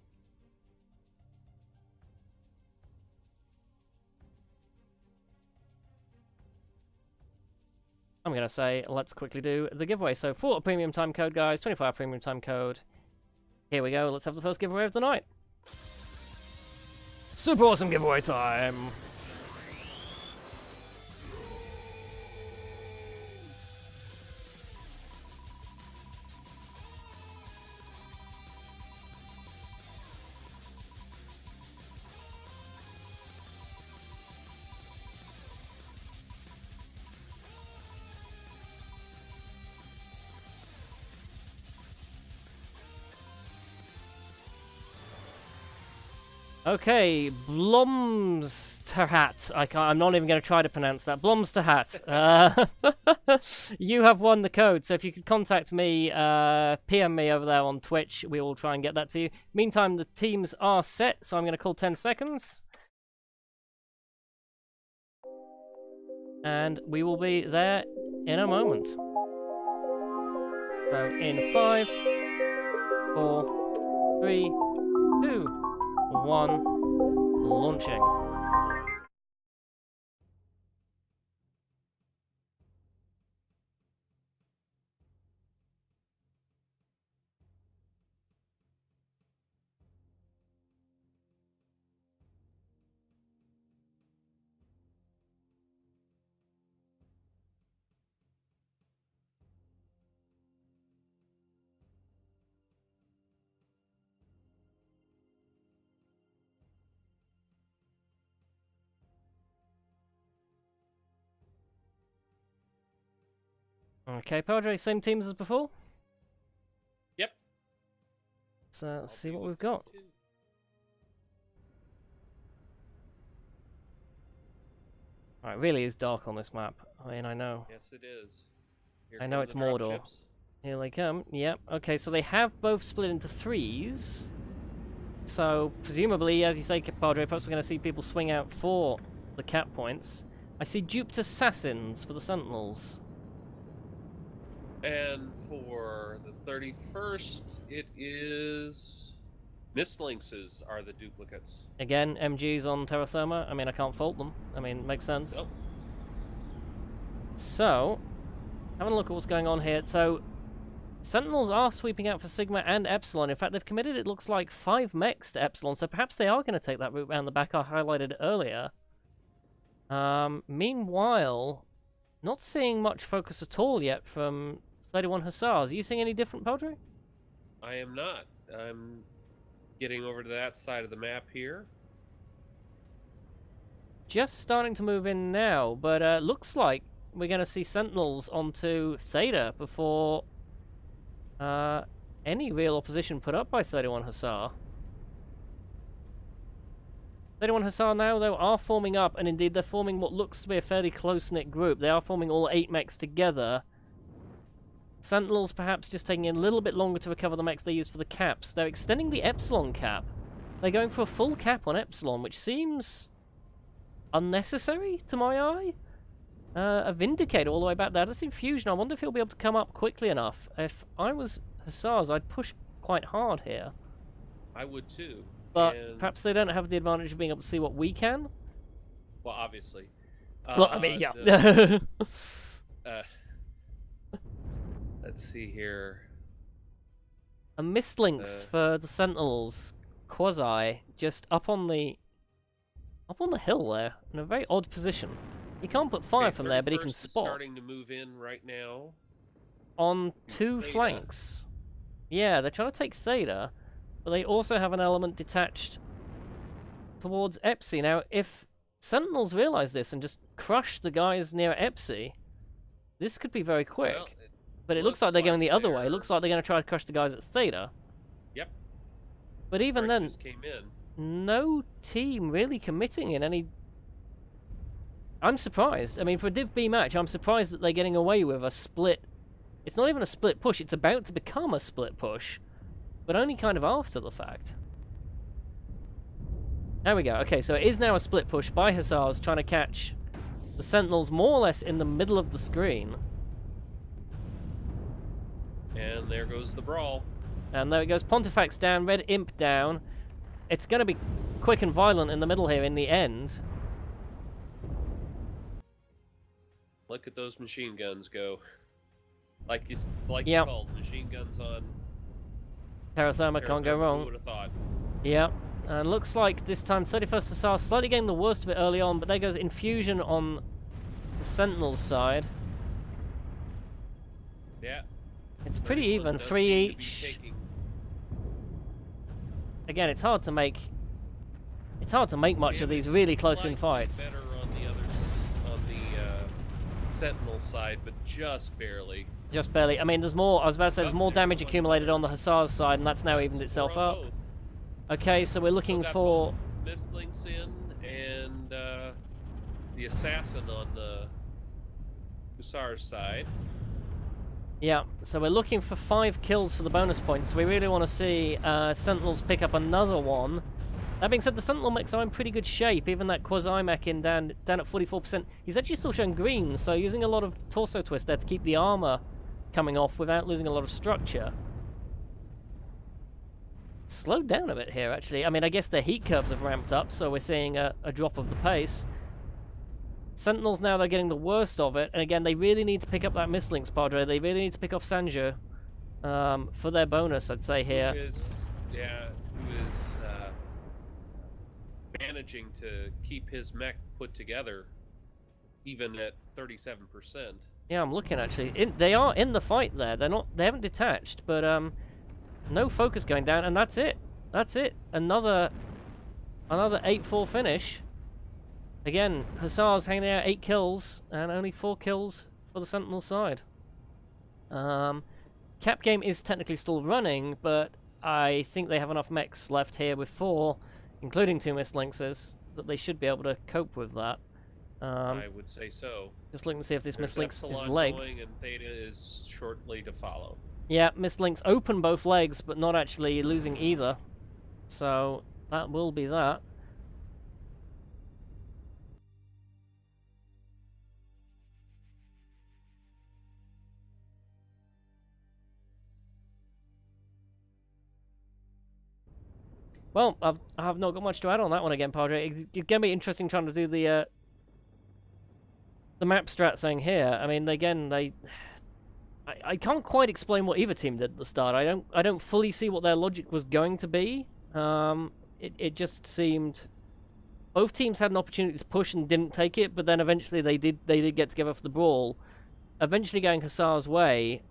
I'm going to say, let's quickly do the giveaway. So, for a premium time code, guys, 24-hour premium time code. Here we go, let's have the first giveaway of the night. Super awesome giveaway time! Okay, Blomsterhat. I'm not even going to try to pronounce that. Blomsterhat. You have won the code, so if you could contact me, PM me over there on Twitch, we will try and get that to you. Meantime, the teams are set, so I'm going to call 10 seconds. And we will be there in a moment. So, in 5, 4, 3, 2, 1, launching. Okay, Padre, same teams as before? Yep. Let's see what we've got. It really is dark on this map. I mean, I know. Yes, it is. Here I know come it's the drop Mordor. ships. Here they come. Yep. Okay, so they have both split into threes. So, presumably, as you say, Padre, perhaps we're going to see people swing out for the cap points. I see duped assassins for the Sentinels. And for the 31st, it is... Mistlynxes are the duplicates. Again, MGs on Terra Firma. I mean, I can't fault them. I mean, makes sense. Nope. So, having a look at what's going on here. So, Sentinels are sweeping out for Sigma and Epsilon. In fact, they've committed, it looks like, 5 mechs to Epsilon, so perhaps they are going to take that route round the back I highlighted earlier. Meanwhile, not seeing much focus at all yet from 31 Hussars. Are you seeing any different, Padre? I am not. I'm getting over to that side of the map here. Just starting to move in now, but looks like we're going to see Sentinels onto Theta before any real opposition put up by 31 Hussar. 31 Hussar now, though, are forming up, and indeed they're forming what looks to be a fairly close-knit group. They are forming all 8 mechs together. Sentinels perhaps just taking a little bit longer to recover the mechs they used for the caps. They're extending the Epsilon cap. They're going for a full cap on Epsilon, which seems unnecessary to my eye. A Vindicator all the way back there. That's Infusion. I wonder if he'll be able to come up quickly enough. If I was Hussars, I'd push quite hard here. I would too. But and... perhaps they don't have the advantage of being able to see what we can. Well, obviously. Well, I mean, yeah. Let's see here. A Mistlynx for the Sentinels. Quasi just up on the hill there in a very odd position. He can't put fire from there, but he can spot. Starting to move in right now. On 2 flanks. Yeah, they're trying to take Theta, but they also have an element detached towards Epsi. Now, if Sentinels realize this and just crush the guys near Epsi, this could be very quick. Well, but it looks like they're going the other way. It looks like they're going to try to crush the guys at Theta. Yep. But even then, just came in. no team really committing in any... I'm surprised. I mean, for a Div B match, I'm surprised that they're getting away with a split... It's not even a split push. It's about to become a split push, but only kind of after the fact. There we go. Okay, so it is now a split push by Hussars trying to catch the Sentinels more or less in the middle of the screen. And there goes the brawl. And there it goes. Pontifex down, Red Imp down. It's going to be quick and violent in the middle here in the end. Look at those machine guns go. Like you called, machine guns on Terra Firma can't go wrong. Who would have thought? Yep. And looks like this time 31st Hussar slightly getting the worst of it early on, but there goes Infusion on the Sentinels side. Yeah. It's pretty even, 3 each. Again, it's hard to make much of these really close-in fights. Better on the Sentinel side, but just barely. Just barely. I mean, there's more. I was about to say there's more damage accumulated on the Hussars side, and that's now evened itself up. Okay, so we're looking for Mistlynx in and the assassin on the Hussars side. Yeah, so we're looking for 5 kills for the bonus points. We really want to see Sentinels pick up another one. That being said, the Sentinel mechs are in pretty good shape. Even that Quasi mech in down at 44%. He's actually still showing green, so using a lot of torso twist there to keep the armor coming off without losing a lot of structure. Slowed down a bit here, actually. I mean, I guess their heat curves have ramped up, so we're seeing a drop of the pace. Sentinels now, they're getting the worst of it, and again, they really need to pick up that Mistlynx, Padre. They really need to pick off Sanjo for their bonus, I'd say, here. Who is managing to keep his mech put together, even at 37%. Yeah, I'm looking, actually. They are in the fight there. They haven't detached, but no focus going down, and that's it. That's it. Another 8-4 finish. Again, Hussars hanging out 8 kills, and only 4 kills for the Sentinel side. Cap game is technically still running, but I think they have enough mechs left here with 4, including 2 missed lynxes, that they should be able to cope with that. I would say so. Just looking to see if this There's missed lynx is Epsilon legged. going, and Theta is shortly to follow. Yeah, missed lynx open both legs, but not actually losing either. So that will be that. Well, I have not got much to add on that one again, Padre. It's going to be interesting trying to do the map strat thing here. I mean, again, I can't quite explain what either team did at the start. I don't fully see what their logic was going to be. It just seemed both teams had an opportunity to push and didn't take it, but then eventually they did get together for the brawl. Eventually going Hussar's way.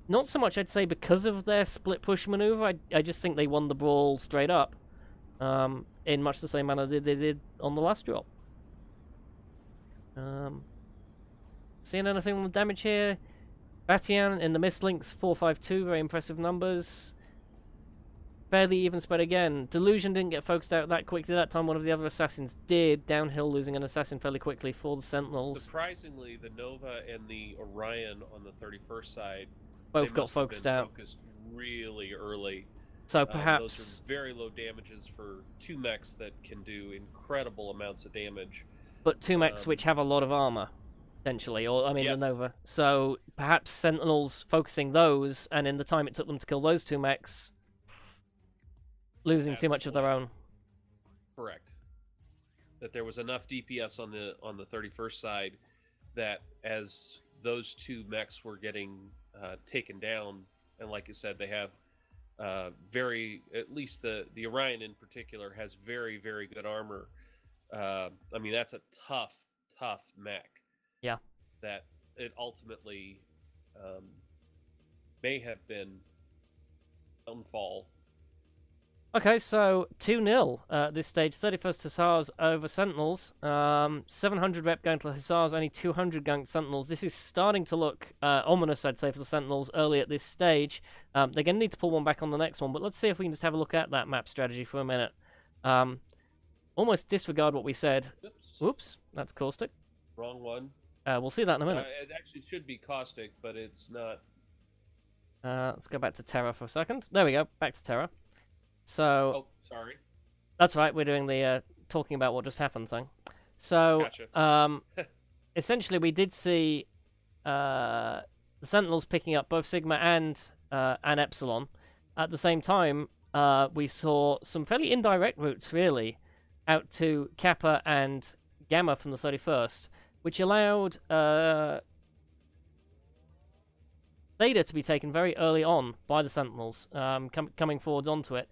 Not so much, I'd say, because of their split push maneuver. I just think they won the brawl straight up, in much the same manner they did on the last drop. Seeing anything on the damage here? Batian in the Mist Links, 452, very impressive numbers. Fairly even spread again. Delusion didn't get focused out that quickly that time. One of the other assassins did. Downhill, losing an assassin fairly quickly for the Sentinels. Surprisingly, the Nova and the Orion on the 31st side both got focused out. Focused really early. So perhaps those are very low damages for 2 mechs that can do incredible amounts of damage. But 2 mechs which have a lot of armor, essentially, or I mean yes. the Nova. So perhaps Sentinels focusing those, and in the time it took them to kill those 2 mechs, losing too much of their own. Correct. That there was enough DPS on the 31st side that as those 2 mechs were getting taken down, and like you said, they have at least the Orion in particular has very, very good armor. I mean, that's a tough mech. Yeah. That it ultimately may have been downfall. Okay, so 2-0 at this stage. 31st Hussars over Sentinels. 700 rep going to the Hussars, only 200 going to Sentinels. This is starting to look ominous, I'd say, for the Sentinels early at this stage. They're going to need to pull one back on the next one, but let's see if we can just have a look at that map strategy for a minute. Almost disregard what we said. Oops, that's caustic. Wrong one. We'll see that in a minute. It actually should be caustic, but it's not. Let's go back to Terra for a second. There we go, back to Terra. So, oh, sorry. That's right. We're doing the talking about what just happened thing. So, gotcha. Essentially, we did see the Sentinels picking up both Sigma and Epsilon. At the same time, we saw some fairly indirect routes, really, out to Kappa and Gamma from the 31st, which allowed Theta to be taken very early on by the Sentinels, coming forwards onto it.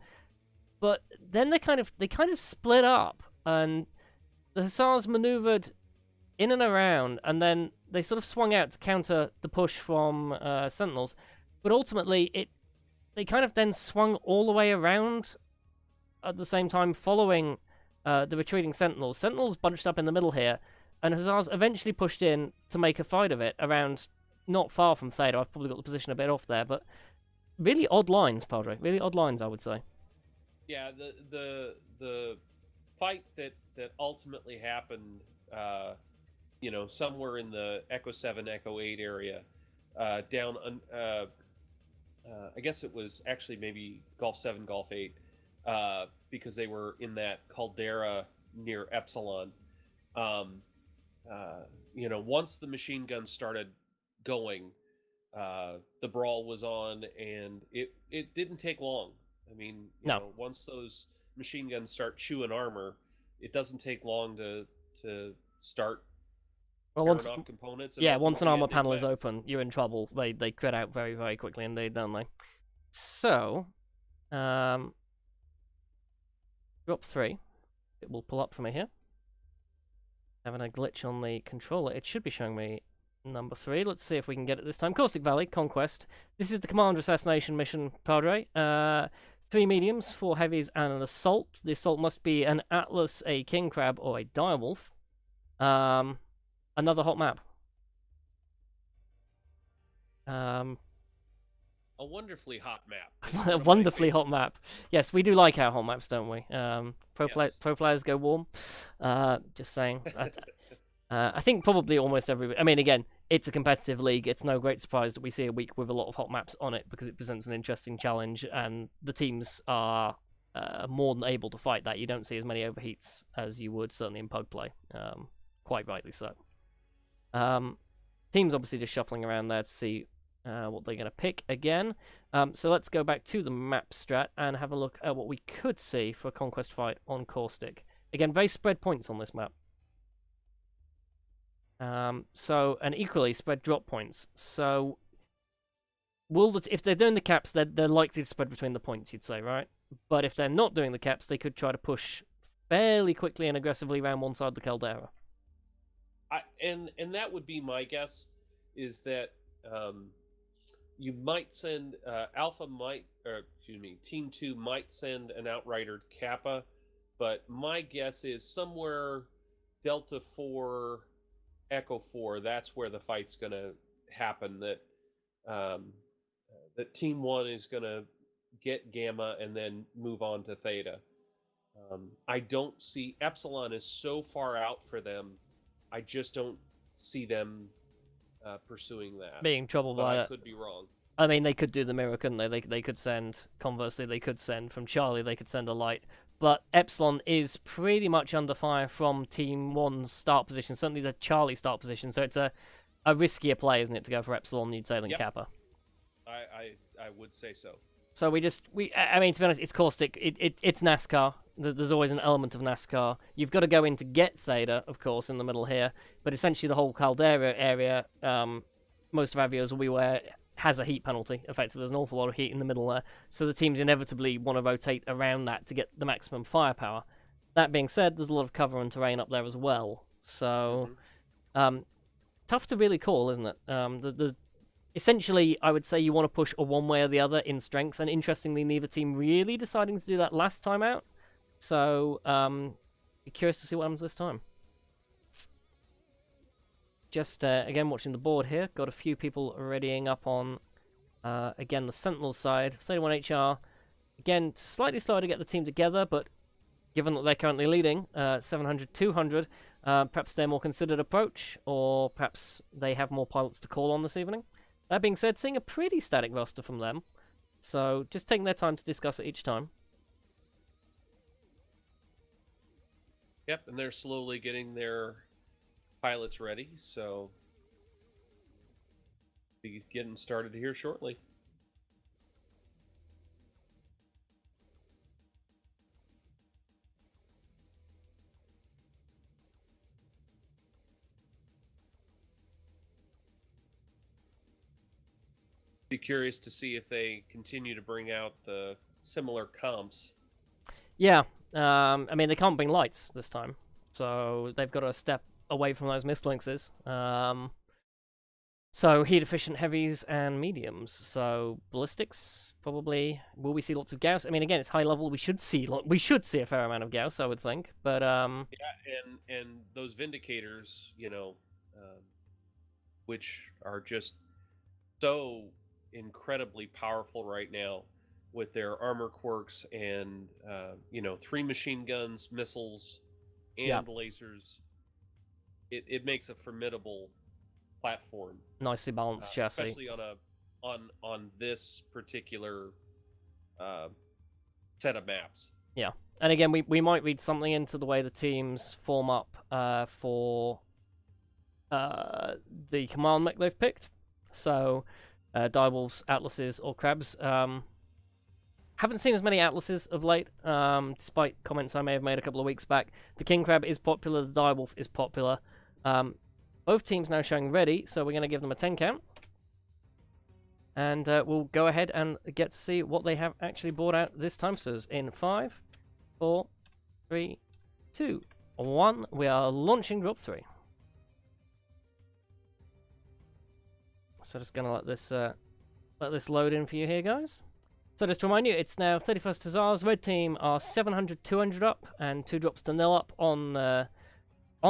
But then they kind of split up, and the Hussars maneuvered in and around, and then they sort of swung out to counter the push from Sentinels. But ultimately, they kind of then swung all the way around at the same time, following the retreating Sentinels. Sentinels bunched up in the middle here, and Hussars eventually pushed in to make a fight of it around not far from Theta. I've probably got the position a bit off there, but really odd lines, Padre. Really odd lines, I would say. Yeah, the fight that ultimately happened, somewhere in the Echo 7, Echo 8 area, down, I guess it was actually maybe Gulf 7, Gulf 8, because they were in that caldera near Epsilon. Once the machine guns started going, the brawl was on, and it didn't take long. I mean, once those machine guns start chewing armor, it doesn't take long to start once off components. Once an armor panel is open, you're in trouble. They crit out very, very quickly, and don't they? So, drop 3. It will pull up for me here. Having a glitch on the controller. It should be showing me number 3. Let's see if we can get it this time. Caustic Valley, Conquest. This is the Commander Assassination mission, Padre. 3 mediums, 4 heavies, and an assault. The assault must be an Atlas, a King Crab, or a Direwolf. Another hot map. A wonderfully hot map. A wonderfully hot map. Yes, we do like our hot maps, don't we? Pro players go warm. Just saying. I think probably almost every... I mean, again, it's a competitive league. It's no great surprise that we see a week with a lot of hot maps on it because it presents an interesting challenge and the teams are more than able to fight that. You don't see as many overheats as you would certainly in pug play. Quite rightly so. Teams obviously just shuffling around there to see what they're going to pick again. So let's go back to the map strat and have a look at what we could see for a conquest fight on Caustic. Again, very spread points on this map. And equally spread drop points. So if they're doing the caps, they're likely to spread between the points, you'd say, right? But if they're not doing the caps, they could try to push fairly quickly and aggressively around one side of the caldera. And that would be my guess, is that you might send Team 2 might send an Outrider to Kappa, but my guess is somewhere Delta 4, Echo 4, that's where the fight's going to happen, that Team 1 is going to get Gamma and then move on to Theta. I don't see... Epsilon is so far out for them, I just don't see them pursuing that. Being troubled by that. I could be wrong. I mean, they could do the mirror, couldn't they? They could send, conversely, they could send from Charlie, they could send a light. But Epsilon is pretty much under fire from Team 1's start position, certainly the Charlie start position. So it's a riskier play, isn't it, to go for Epsilon, you'd say, than Kappa? I would say so. So I mean, to be honest, it's Caustic. It's NASCAR. There's always an element of NASCAR. You've got to go in to get Theta, of course, in the middle here. But essentially the whole Caldera area, most of our viewers will be aware, has a heat penalty. Effectively, there's an awful lot of heat in the middle there. So the teams inevitably want to rotate around that to get the maximum firepower. That being said, there's a lot of cover and terrain up there as well. So, tough to really call, isn't it? Essentially, I would say you want to push a one way or the other in strength, and interestingly, neither team really deciding to do that last time out. So, be curious to see what happens this time. Just, again, watching the board here, got a few people readying up on, again, the Sentinels side. 31HR, again, slightly slower to get the team together, but given that they're currently leading, 700-200, perhaps their more considered approach, or perhaps they have more pilots to call on this evening. That being said, seeing a pretty static roster from them, so just taking their time to discuss it each time. Yep, and they're slowly getting their pilots ready, so be getting started here shortly. Be curious to see if they continue to bring out the similar comps. Yeah, I mean, they can't bring lights this time, so they've got to step away from those mislinxes. So heat-efficient heavies and mediums. So ballistics, probably. Will we see lots of Gauss? I mean, again, it's high level. We should see a fair amount of Gauss, I would think. But yeah, and those Vindicators, which are just so incredibly powerful right now with their armor quirks and 3 machine guns, missiles, and lasers. It makes a formidable platform. Nicely balanced chassis, especially on this particular set of maps. Yeah, and again, we might read something into the way the teams form up for the command mech they've picked. So, Direwolves, Atlases, or Crabs. Haven't seen as many Atlases of late, despite comments I may have made a couple of weeks back. The King Crab is popular, the Direwolf is popular. Both teams now showing ready, so we're going to give them a 10 count. And we'll go ahead and get to see what they have actually brought out this time. So in 5, 4, 3, 2, 1, we are launching drop 3. So just going to let this load in for you here, guys. So just to remind you, it's now 31st Hussars. Red team are 700-200 up and 2 drops to 0 up on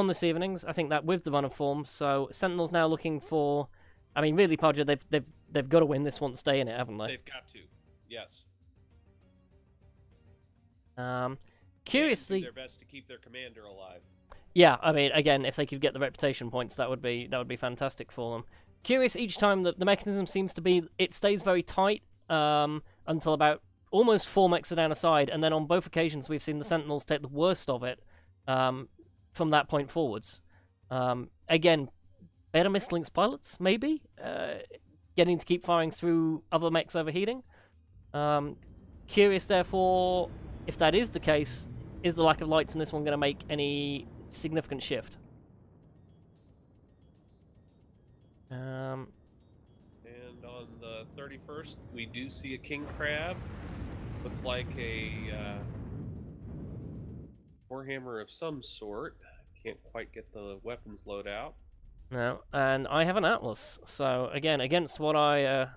this evening's. I think that with the run of form. So Sentinels now looking for... I mean, really, Padre, they've they've got to win this one to stay in it, haven't they? They've got to. Yes. Curiously, do their best to keep their commander alive. Yeah, I mean, again, if they could get the reputation points, that would be fantastic for them. Curious, each time the mechanism seems to be it stays very tight until about almost 4 mechs are down a side, and then on both occasions we've seen the Sentinels take the worst of it from that point forwards. Again, better mislinks pilots, maybe? Getting to keep firing through other mechs overheating. Curious, therefore, if that is the case, is the lack of lights in this one going to make any significant shift? And on the 31st, we do see a king crab. Looks like a warhammer of some sort. Can't quite get the weapons load out. No, and I have an Atlas. So again, against what I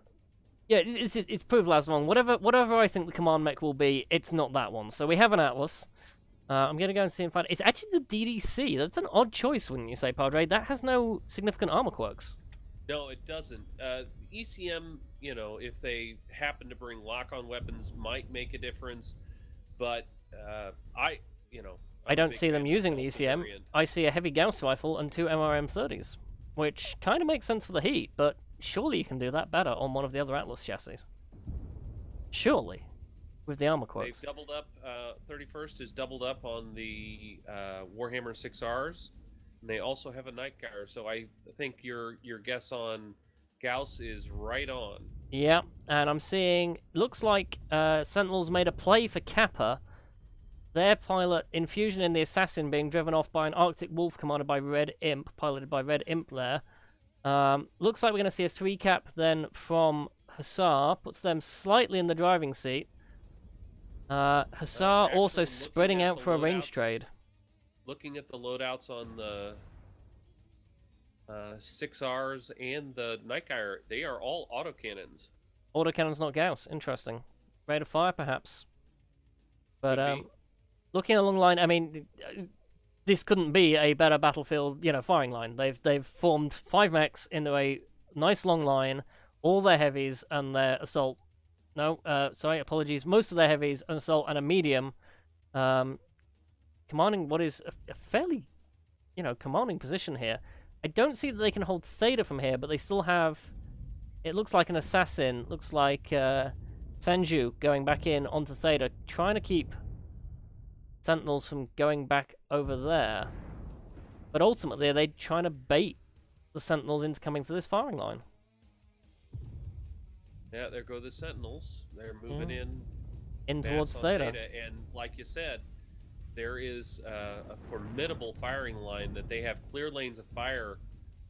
yeah, it's proved last one. Whatever I think the command mech will be, it's not that one. So we have an Atlas. I'm going to go and see and find... It's actually the DDC. That's an odd choice, wouldn't you say, Padre? That has no significant armor quirks. No, it doesn't. ECM, you know, if they happen to bring lock-on weapons, might make a difference. But I don't see them using the ECM. I see a heavy Gauss rifle and 2 MRM30s, which kind of makes sense for the heat, but surely you can do that better on one of the other Atlas chassis. Surely. With the armor quirks. They've doubled up, 31st is doubled up on the Warhammer 6Rs. And they also have a Night Gyre, so I think your guess on Gauss is right on. Yeah, and I'm seeing... Looks like Sentinels made a play for Kappa. Their pilot, Infusion in the Assassin, being driven off by an Arctic Wolf commanded by Red Imp, piloted by Red Imp there. Looks like we're going to see a 3-cap then from Hussar. Puts them slightly in the driving seat. Hussar also spreading out for a range trade. Looking at the loadouts on the 6Rs and the Night Gyre, they are all autocannons. Autocannons, not Gauss. Interesting. Rate of fire, perhaps. But looking along the line, I mean, this couldn't be a better battlefield, firing line. They've formed 5 mechs into a nice long line, all their heavies and their assault. No, sorry, apologies. Most of their heavies, an assault, and a medium, commanding what is a fairly, commanding position here. I don't see that they can hold Theta from here, but they still have... It looks like an assassin. Looks like Sanju going back in onto Theta, trying to keep Sentinels from going back over there. But ultimately, are they trying to bait the Sentinels into coming to this firing line? Yeah, there go the Sentinels. They're moving in towards Theta. And like you said, there is a formidable firing line that they have clear lanes of fire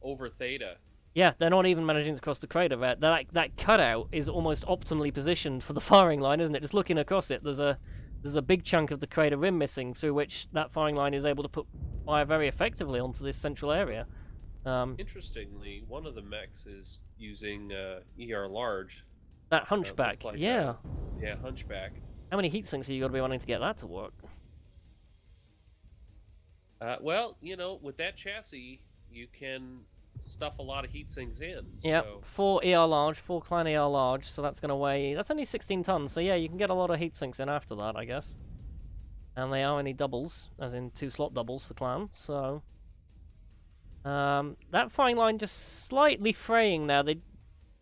over Theta. Yeah, they're not even managing to cross the crater. That cutout is almost optimally positioned for the firing line, isn't it? Just looking across it, there's a big chunk of the crater rim missing, through which that firing line is able to put fire very effectively onto this central area. Interestingly, one of the mechs is using ER large. That Hunchback, like yeah. Yeah, Hunchback. How many heat sinks are you got to be wanting to get that to work? Well, with that chassis, you can stuff a lot of heat sinks in. Yeah, so. 4 ER large, 4 Klein ER large, so that's going to weigh... That's only 16 tons, so yeah, you can get a lot of heat sinks in after that, I guess. And they are only doubles, as in 2 slot doubles for Clan, so... that firing line just slightly fraying now.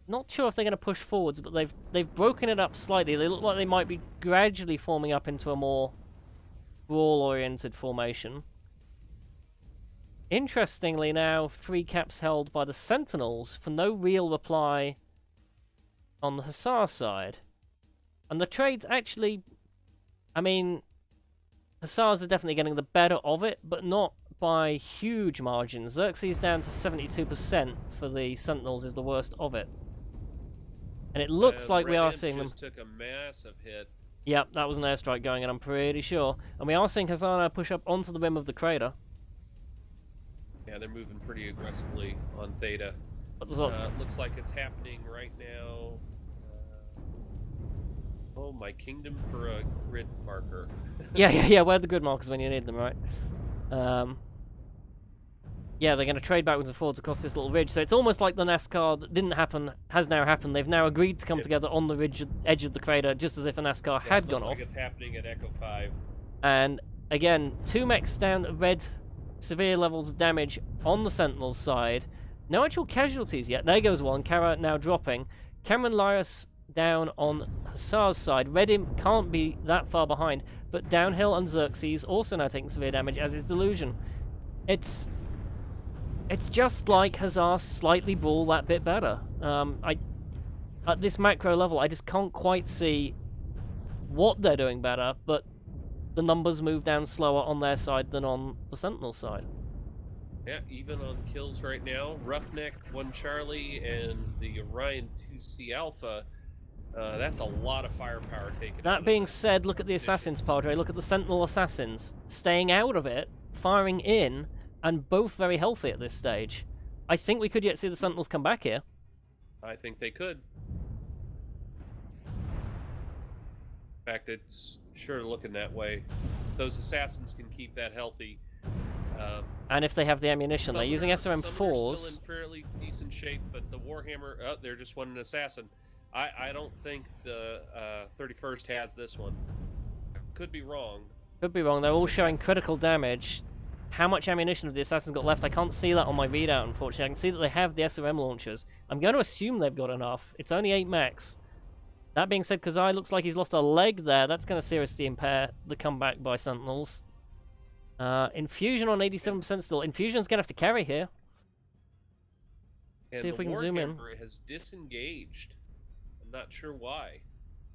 Not sure if they're going to push forwards, but they've broken it up slightly. They look like they might be gradually forming up into a more brawl-oriented formation. Interestingly now, 3 caps held by the Sentinels for no real reply on the Hussar side. And the trades actually... I mean, Hussars are definitely getting the better of it, but not by huge margins. Xerxes down to 72% for the Sentinels is the worst of it. And it looks like we are seeing them... took a massive hit. Yep, that was an airstrike going in, I'm pretty sure. And we are seeing Hussar push up onto the rim of the crater. Yeah, they're moving pretty aggressively on Theta. Looks like it's happening right now. Oh, my kingdom for a grid marker. yeah, where are the grid markers when you need them, right? yeah, they're going to trade backwards and forwards across this little ridge. So it's almost like the NASCAR that didn't happen has now happened. They've now agreed to come together on the ridge, edge of the crater, just as if a NASCAR had gone off. It's happening at Echo 5. And again, 2 mechs down, red, severe levels of damage on the Sentinels side. No actual casualties yet. There goes one. Kara now dropping. Cameron Lyris down on Hussar's side. Redim can't be that far behind, but Downhill and Xerxes also now taking severe damage, as is Delusion. It's just like Hussar slightly brawl that bit better. At this macro level, I just can't quite see what they're doing better, but the numbers move down slower on their side than on the Sentinel side. Yeah, even on kills right now, Roughneck 1 Charlie and the Orion 2C Alpha, that's a lot of firepower taken. That being said, look at the Assassins, Padre. Look at the Sentinel Assassins. Staying out of it, firing in, and both very healthy at this stage. I think we could yet see the Sentinels come back here. I think they could. In fact, it's sure looking that way. Those Assassins can keep that healthy. And if they have the ammunition, they're using SRM4s. Still in fairly decent shape, but the Warhammer, they're just one an assassin. I don't think the 31st has this one. Could be wrong. Could be wrong. They're all showing critical damage. How much ammunition have the Assassins got left? I can't see that on my readout, unfortunately. I can see that they have the SRM launchers. I'm going to assume they've got enough. It's only 8 mechs. That being said, Kazai looks like he's lost a leg there. That's going to seriously impair the comeback by Sentinels. Infusion on 87% still. Infusion's going to have to carry here. And see if we can zoom in. Has disengaged. I'm not sure why.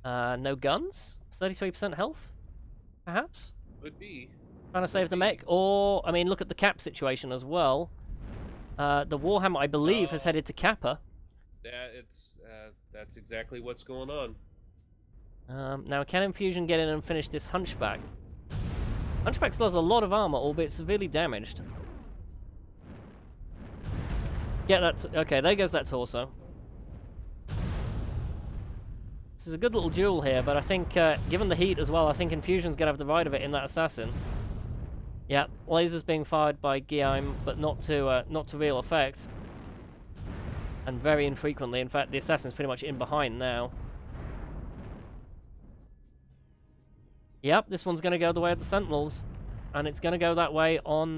No guns? 33% health? Perhaps? Could be. Trying to save the mech. Or, I mean, look at the Cap situation as well. The Warhammer, I believe, has headed to Kappa. That's exactly what's going on. Now, can Infusion get in and finish this Hunchback? Hunchback still has a lot of armor, albeit severely damaged. Get that. Okay, there goes that torso. This is a good little duel here, but I think, given the heat as well, I think Infusion's going to have the right of it in that Assassin. Yeah, lasers being fired by Guillaume, but not to real effect. And very infrequently. In fact, the Assassin's pretty much in behind now. Yep, this one's going to go the way of the Sentinels. And it's going to go that way on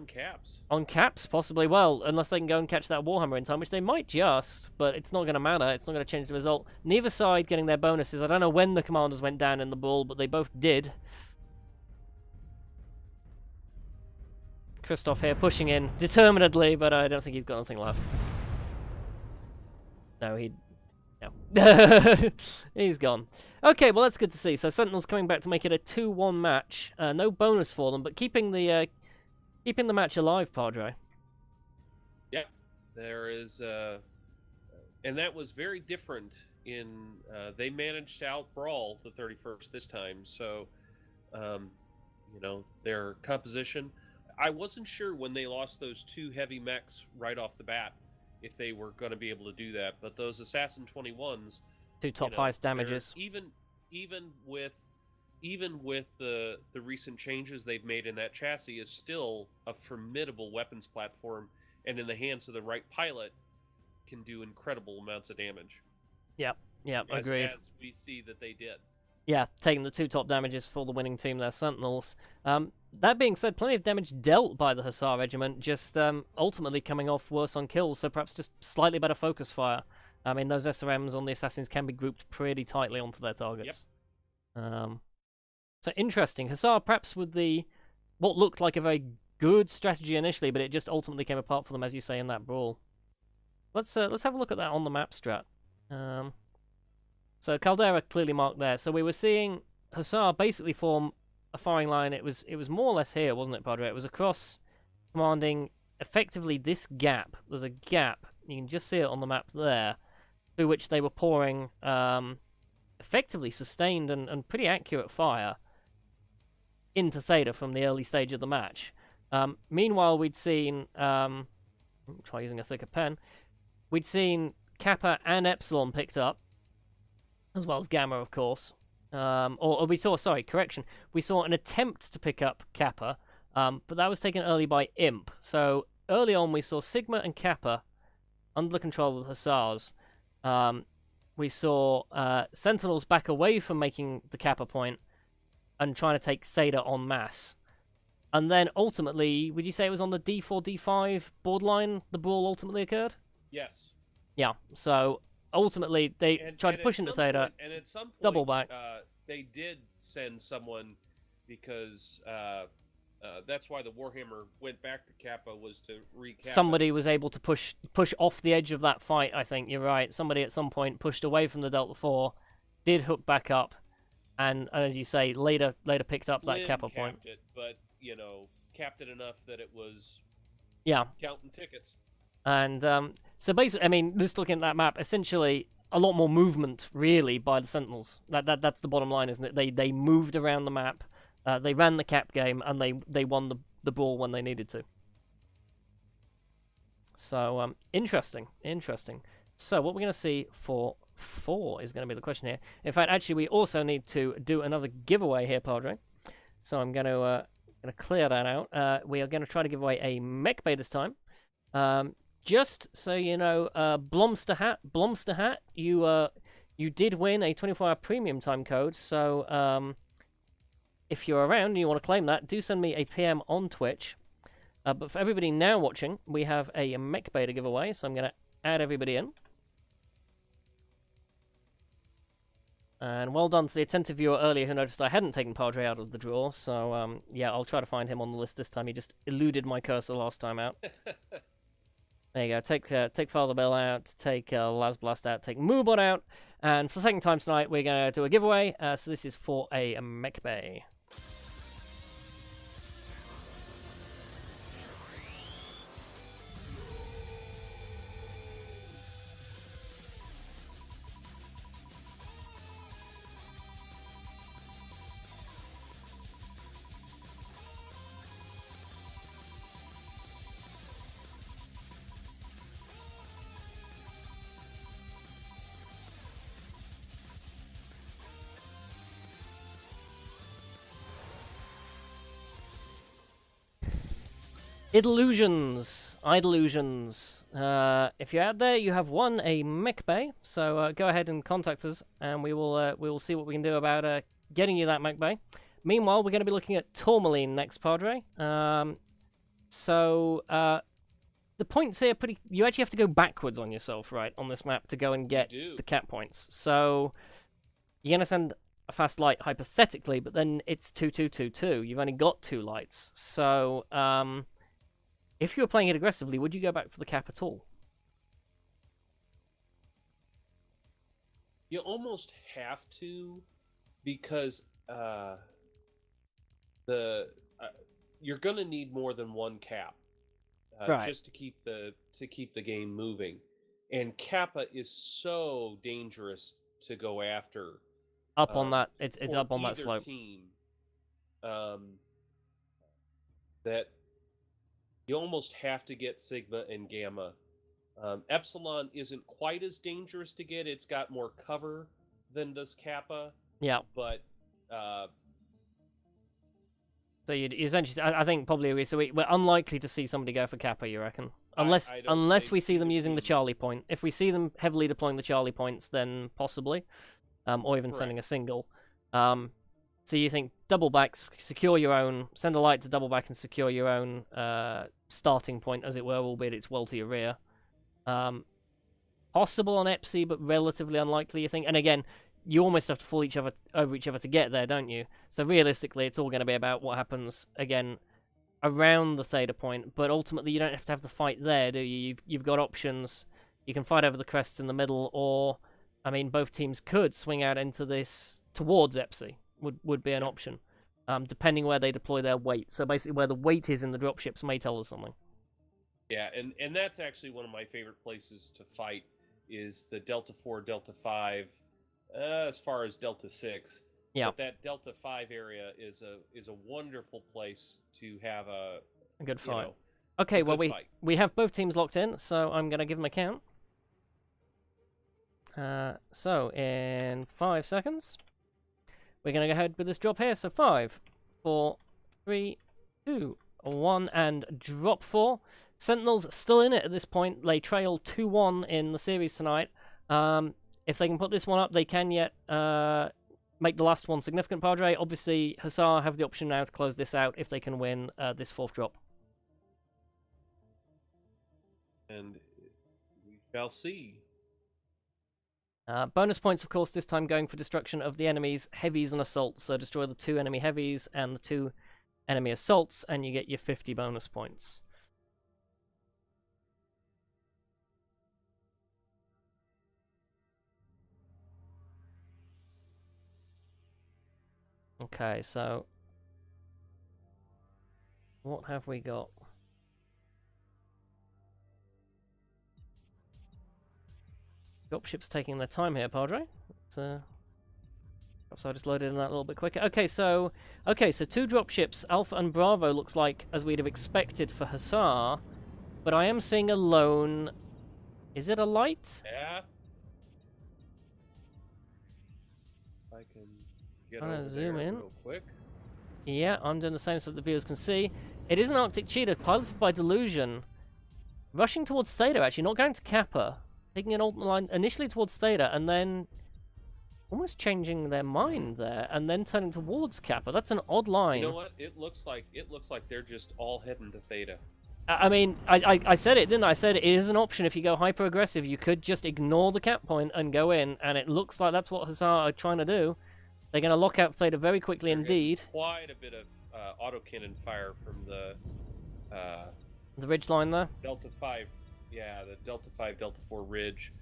Caps. On Caps, possibly. Well, unless they can go and catch that Warhammer in time, which they might just, but it's not going to matter. It's not going to change the result. Neither side getting their bonuses. I don't know when the commanders went down in the brawl, but they both did. Christoph here pushing in determinedly, but I don't think he's got anything left. No, no. He's gone. Okay, well, that's good to see. So Sentinels coming back to make it a 2-1 match. No bonus for them, but keeping the match alive, Padre. Yeah, there is, and that was very different in, they managed to out-brawl the 31st this time, so, you know, their composition. I wasn't sure when they lost those 2 heavy mechs right off the bat if they were going to be able to do that, but those Assassin 21s, 2 top highest damages. Even with the recent changes they've made in that chassis, is still a formidable weapons platform, and in the hands of the right pilot can do incredible amounts of damage. Yep, agreed. As we see that they did. Yeah, taking the 2 top damages for the winning team there, Sentinels. That being said, plenty of damage dealt by the Hussar Regiment, just ultimately coming off worse on kills, so perhaps just slightly better focus fire. I mean, those SRMs on the Assassins can be grouped pretty tightly onto their targets. Yep. So interesting. Hussar perhaps with what looked like a very good strategy initially, but it just ultimately came apart for them, as you say, in that brawl. Let's have a look at that on the map strat. So Caldera clearly marked there. So we were seeing Hussar basically form a firing line. It was more or less here, wasn't it, Padre? It was across, commanding effectively this gap. There's a gap. You can just see it on the map there, through which they were pouring effectively sustained and pretty accurate fire into Theta from the early stage of the match. Meanwhile, we'd seen... try using a thicker pen. We'd seen Kappa and Epsilon picked up, as well as Gamma, of course. Or we saw, sorry, correction. We saw an attempt to pick up Kappa, but that was taken early by Imp. So early on, we saw Sigma and Kappa under the control of the Hussars. We saw Sentinels back away from making the Kappa point and trying to take Theta en masse. And then ultimately, would you say it was on the D4, D5 borderline the brawl ultimately occurred? Yes. Yeah, so ultimately they tried to push into Theta, point, and at some point, double back. They did send someone because that's why the Warhammer went back to Kappa, was to recap. Somebody was able to push off the edge of that fight, I think. You're right. Somebody at some point pushed away from the Delta 4, did hook back up, and as you say, later picked up that Kappa point. It, but, capped it enough that it was counting tickets. And so basically, I mean, just looking at that map, essentially a lot more movement, really, by the Sentinels. That's the bottom line, isn't it? They moved around the map, they ran the cap game, and they won the brawl when they needed to. So, interesting. So, what we're going to see for 4 is going to be the question here. In fact, actually, we also need to do another giveaway here, Padre. So, I'm going to clear that out. We are going to try to give away a mech bay this time. Just so you know, Blomster Hat, you did win a 24-hour premium time code. So, if you're around and you want to claim that, do send me a PM on Twitch. But for everybody now watching, we have a mech bay to give away, so I'm going to add everybody in. And well done to the attentive viewer earlier who noticed I hadn't taken Padre out of the draw, so yeah, I'll try to find him on the list this time. He just eluded my cursor last time out. There you go, take Father Bill out, take Las Blast out, take Moobot out, and for the second time tonight, we're going to do a giveaway, so this is for a mech bay. Idellusions. If you're out there, you have won a mech bay. So go ahead and contact us, and we will see what we can do about getting you that mech bay. Meanwhile, we're going to be looking at Tourmaline next, Padre. So the points here you actually have to go backwards on yourself, right, on this map to go and get the cap points. So you're going to send a fast light hypothetically, but then it's 2-2-2-2. You've only got 2 lights. So if you were playing it aggressively, would you go back for the cap at all? You almost have to, because you're going to need more than one cap right, just to keep the game moving. And Kappa is so dangerous to go after. Up on that, it's up on that slope. Team, that you almost have to get Sigma and Gamma. Epsilon isn't quite as dangerous to get. It's got more cover than does Kappa. Yeah. But so you'd essentially, I think probably so we're unlikely to see somebody go for Kappa, you reckon? Unless we see them using the Charlie point. If we see them heavily deploying the Charlie points, then possibly, or even sending a single. So you think double backs, secure your own, send a light to double back and secure your own starting point, as it were, albeit it's well to your rear. Possible on EPSI, but relatively unlikely, you think. And again, you almost have to fall over each other to get there, don't you? So realistically, it's all going to be about what happens, again, around the Theta point. But ultimately, you don't have to have the fight there, do you? You've got options. You can fight over the crests in the middle, or, I mean, both teams could swing out into this towards EPSI. Would be an option, depending where they deploy their weight. So basically, where the weight is in the dropships may tell us something. Yeah, and that's actually one of my favorite places to fight is the Delta 4, Delta 5, as far as Delta 6. Yeah. But that Delta 5 area is a wonderful place to have a good fight. Okay, well we have both teams locked in, so I'm gonna give them a count. So in 5 seconds. We're going to go ahead with this drop here. So 5, 4, 3, 2, 1 and drop 4. Sentinels still in it at this point. They trail 2-1 in the series tonight. If they can put this one up, they can yet make the last one significant, Padre. Obviously, Hussar have the option now to close this out if they can win this 4th drop. And we shall see. Bonus points, of course, this time going for destruction of the enemy's heavies and assaults. So destroy the 2 enemy heavies and the 2 enemy assaults, and you get your 50 bonus points. Okay, so what have we got? Dropship's taking their time here, Padre. So I just loaded in that a little bit quicker. Okay, so 2 dropships, Alpha and Bravo, looks like as we'd have expected for Hussar, but I am seeing a lone. Is it a light? Yeah. I can get I'm gonna over zoom there in real quick. Yeah, I'm doing the same so that the viewers can see. It is an Arctic Cheetah piloted by Delusion, rushing towards Theta. Actually, not going to Kappa. Taking an alternate line initially towards Theta, and then almost changing their mind there, and then turning towards Kappa. That's an odd line. You know what? It looks like they're just all heading to Theta. I mean, I said it, didn't I? I said it is an option if you go hyper aggressive. You could just ignore the cap point and go in, and it looks like that's what Hussar are trying to do. They're going to lock out Theta very quickly indeed. Quite a bit of autocannon fire from the ridge line there. Delta 5. Yeah, the Delta 5, Delta 4 ridge.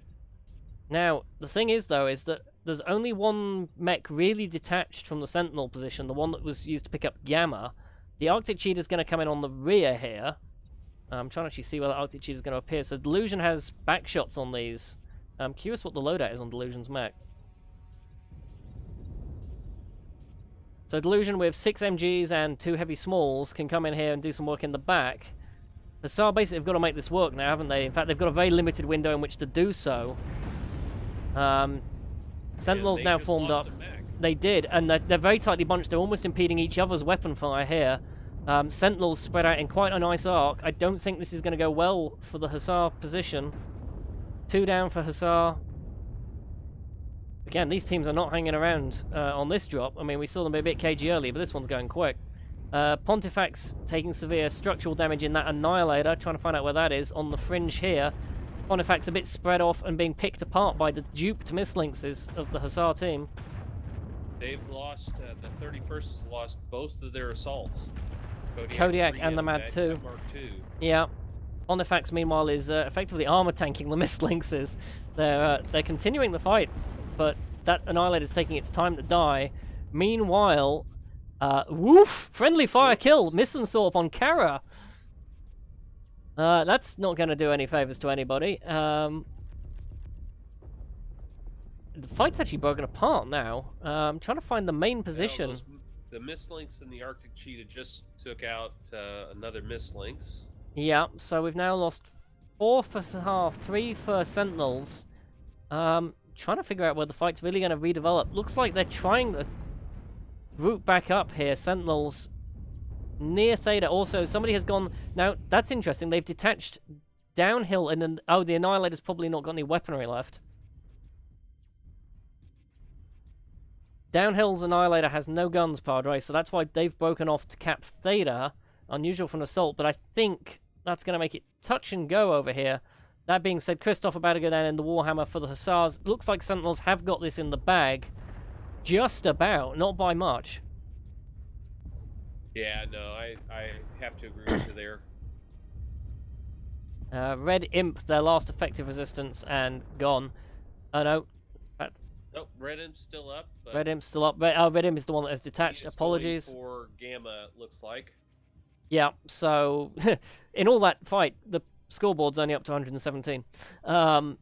Now, the thing is, though, is that there's only one mech really detached from the Sentinel position, the one that was used to pick up Gamma. The Arctic Cheetah's going to come in on the rear here. I'm trying to actually see where the Arctic Cheetah's going to appear. So Delusion has back shots on these. I'm curious what the loadout is on Delusion's mech. So Delusion with 6 MGs and 2 heavy smalls can come in here and do some work in the back. Hussar basically have got to make this work now, haven't they? In fact, they've got a very limited window in which to do so. Sentinels now formed up. They did, and they're very tightly bunched. They're almost impeding each other's weapon fire here. Sentinels spread out in quite a nice arc. I don't think this is going to go well for the Hussar position. 2 down for Hussar. Again, these teams are not hanging around on this drop. I mean, we saw them be a bit cagey earlier, but this one's going quick. Pontifex taking severe structural damage in that Annihilator, trying to find out where that is, on the fringe here. Pontifex a bit spread off and being picked apart by the duped mislinks of the Hussar team. They've lost, the 31st has lost both of their assaults. Kodiak and the Mad 2. Yeah. Pontifex, meanwhile, is effectively armor tanking the mislinks. They're continuing the fight, but that Annihilator is taking its time to die. Meanwhile, woof! Friendly fire kill! Misanthrope on Kara! That's not going to do any favors to anybody. The fight's actually broken apart now. I'm trying to find the main position. The mislinks and the Arctic Cheetah just took out another mislinks. Yeah, so we've now lost 4 for Hussar, 3 for Sentinels. Trying to figure out where the fight's really going to redevelop. Looks like they're trying to route back up here. Sentinels near Theta. Also, somebody has gone. Now, that's interesting. They've detached downhill, and then. Oh, the Annihilator's probably not got any weaponry left. Downhill's Annihilator has no guns, Padre, so that's why they've broken off to cap Theta. Unusual for an assault, but I think that's going to make it touch and go over here. That being said, Christoph about to go down in the Warhammer for the Hussars. Looks like Sentinels have got this in the bag. Just about, not by much. Yeah, no, I have to agree with you there. Red Imp, their last effective resistance, and gone. Oh, no. Nope, Red Imp's still up. But Red Imp's still up. Red Imp is the one that has detached. Apologies. For Gamma, it looks like. Yeah, so in all that fight, the scoreboard's only up to 117. The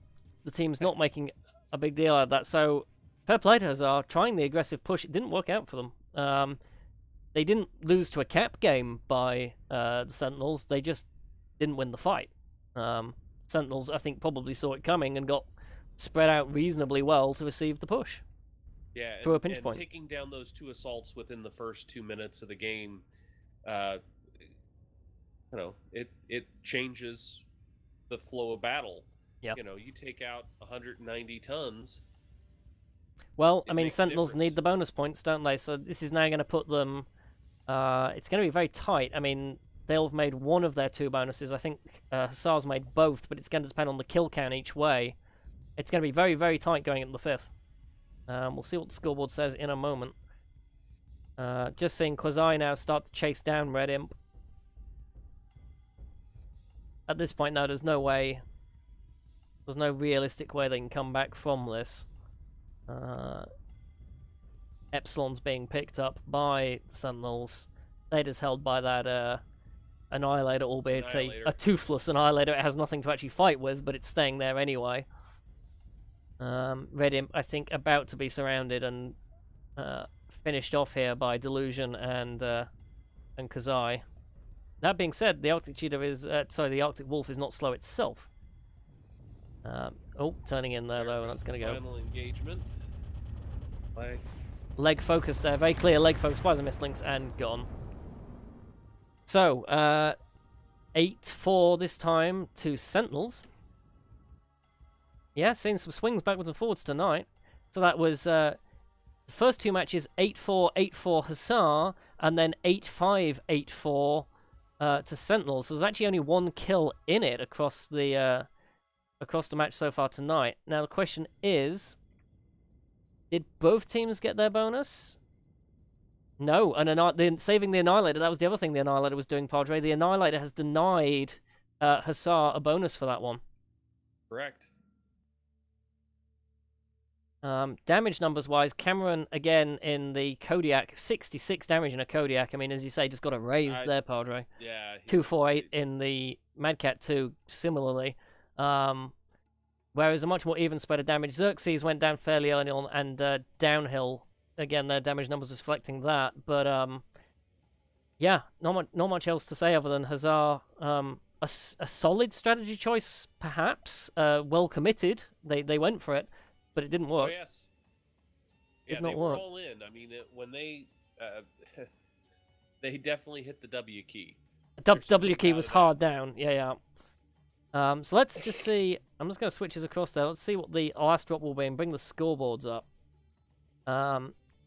team's not making a big deal out of that. So fair play to Hussar, trying the aggressive push. It didn't work out for them. They didn't lose to a cap game by the Sentinels. They just didn't win the fight. Sentinels, I think, probably saw it coming and got spread out reasonably well to receive the push. Yeah, through a pinch point. Taking down those 2 assaults within the first 2 minutes of the game, it changes the flow of battle. Yep. You take out 190 tons. Well, It I mean, makes a Sentinels difference. need the bonus points, don't they? So this is now going to put them... it's going to be very tight. I mean, they'll have made one of their 2 bonuses. I think Hussar's made both, but it's going to depend on the kill count each way. It's going to be very, very tight going into the 5th. We'll see what the scoreboard says in a moment. Just seeing Quasi now start to chase down Red Imp. At this point now, there's no way... There's no realistic way they can come back from this. Epsilon's being picked up by the Sentinels. Theta's held by that Annihilator, albeit a toothless Annihilator. It has nothing to actually fight with, but it's staying there anyway. Red Imp, I think, about to be surrounded and finished off here by Delusion and Kazai. That being said, the Arctic Cheetah is... the Arctic Wolf is not slow itself. Turning in there, though, and that's going to go. Final engagement. Leg focus there. Very clear leg focus by the Mistlinks, and gone. So, 8-4 this time to Sentinels. Yeah, seeing some swings backwards and forwards tonight. So that was the first 2 matches, 8-4, 8-4 Hussar, and then 8-5, 8-4 to Sentinels. So there's actually only 1 kill in it across the match so far tonight. Now the question is, did both teams get their bonus? No, and saving the Annihilator, that was the other thing the Annihilator was doing, Padre. The Annihilator has denied Hussar a bonus for that one. Correct. Damage numbers-wise, Cameron, again, in the Kodiak, 66 damage in a Kodiak. I mean, as you say, just got a raise there, Padre. Yeah. 248 in the Mad Cat 2, similarly. Whereas a much more even spread of damage. Xerxes went down fairly early on, and downhill. Again, their damage numbers reflecting that. But, yeah, not much else to say other than Hussar. A solid strategy choice, perhaps. Well committed. They went for it. But it didn't work. Oh, yes. Yeah, Did not they work. were all in. I mean, when they they definitely hit the W key. W key was hard down. Yeah. So let's just see. I'm just going to switch us across there. Let's see what the last drop will be and bring the scoreboards up.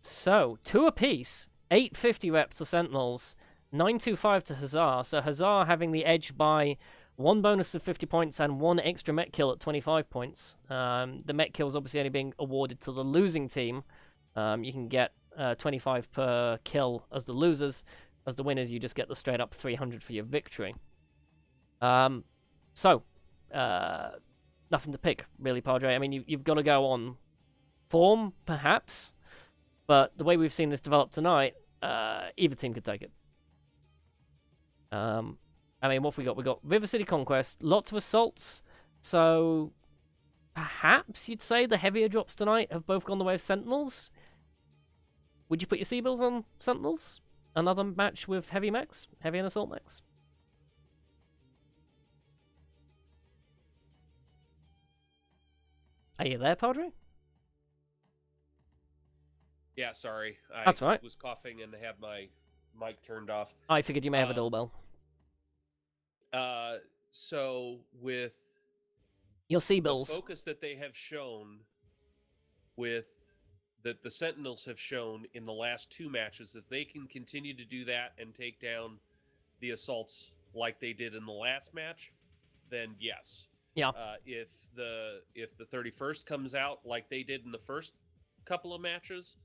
So 2 apiece. 850 reps to Sentinels. 925 to Hussar. So Hussar having the edge by 1 bonus of 50 points and 1 extra mech kill at 25 points. The mech kill is obviously only being awarded to the losing team. You can get 25 per kill as the losers. As the winners, you just get the straight up 300 for your victory. So, nothing to pick, really, Padre. I mean, you've got to go on form, perhaps. But the way we've seen this develop tonight, either team could take it. I mean, what have we got? We've got River City Conquest, lots of assaults, so perhaps you'd say the heavier drops tonight have both gone the way of Sentinels. Would you put your Seabills on Sentinels? Another match with heavy mechs? Heavy and assault mechs? Are you there, Padre? Yeah, sorry. That's all right. I was coughing and had my mic turned off. I figured you may have a doorbell. So with your Seabills, the focus that they have shown, with that the Sentinels have shown in the last 2 matches, if they can continue to do that and take down the assaults like they did in the last match, then yes. Yeah. If the 31st comes out like they did in the first couple of matches,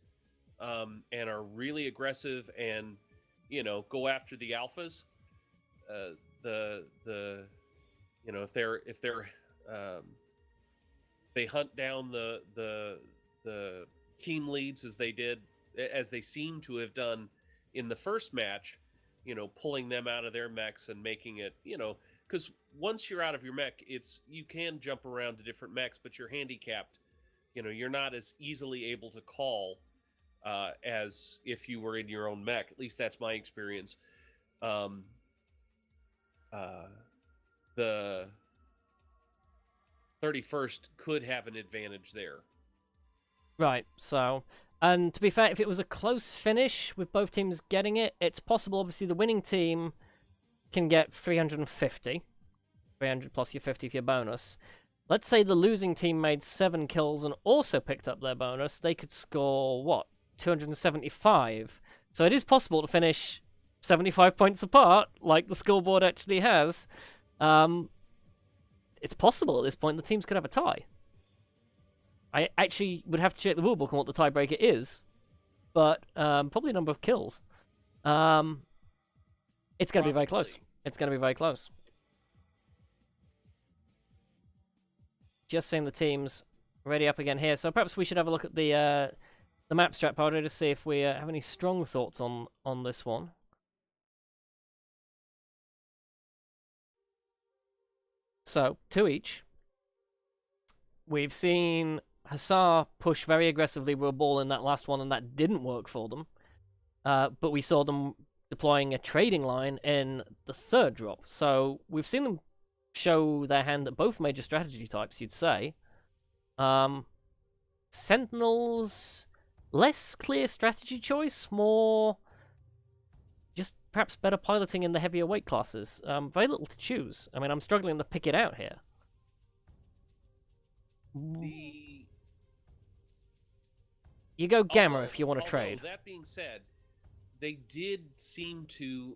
and are really aggressive and go after the alphas, if they hunt down the team leads as they seem to have done in the first match, pulling them out of their mechs and making it, because once you're out of your mech, you can jump around to different mechs, but you're handicapped. You're not as easily able to call as if you were in your own mech. At least that's my experience. The 31st could have an advantage there. Right, so... And to be fair, if it was a close finish with both teams getting it, it's possible, obviously, the winning team can get 350. 300 plus your 50 for your bonus. Let's say the losing team made 7 kills and also picked up their bonus. They could score, what, 275. So it is possible to finish 75 points apart, like the scoreboard actually has. It's possible at this point the teams could have a tie. I actually would have to check the rulebook on what the tiebreaker is, but probably a number of kills. It's going to be very close. It's going to be very close. Just seeing the teams ready up again here. So perhaps we should have a look at the map strat, Padre, to see if we have any strong thoughts on this one. So, 2 each. We've seen Hussar push very aggressively with a ball in that last one, and that didn't work for them. But we saw them deploying a trading line in the 3rd drop. So, we've seen them show their hand at both major strategy types, you'd say. Sentinels, less clear strategy choice, more just perhaps better piloting in the heavier weight classes. Very little to choose. I mean, I'm struggling to pick it out here. You go Gamma if you want to trade. That being said, they did seem to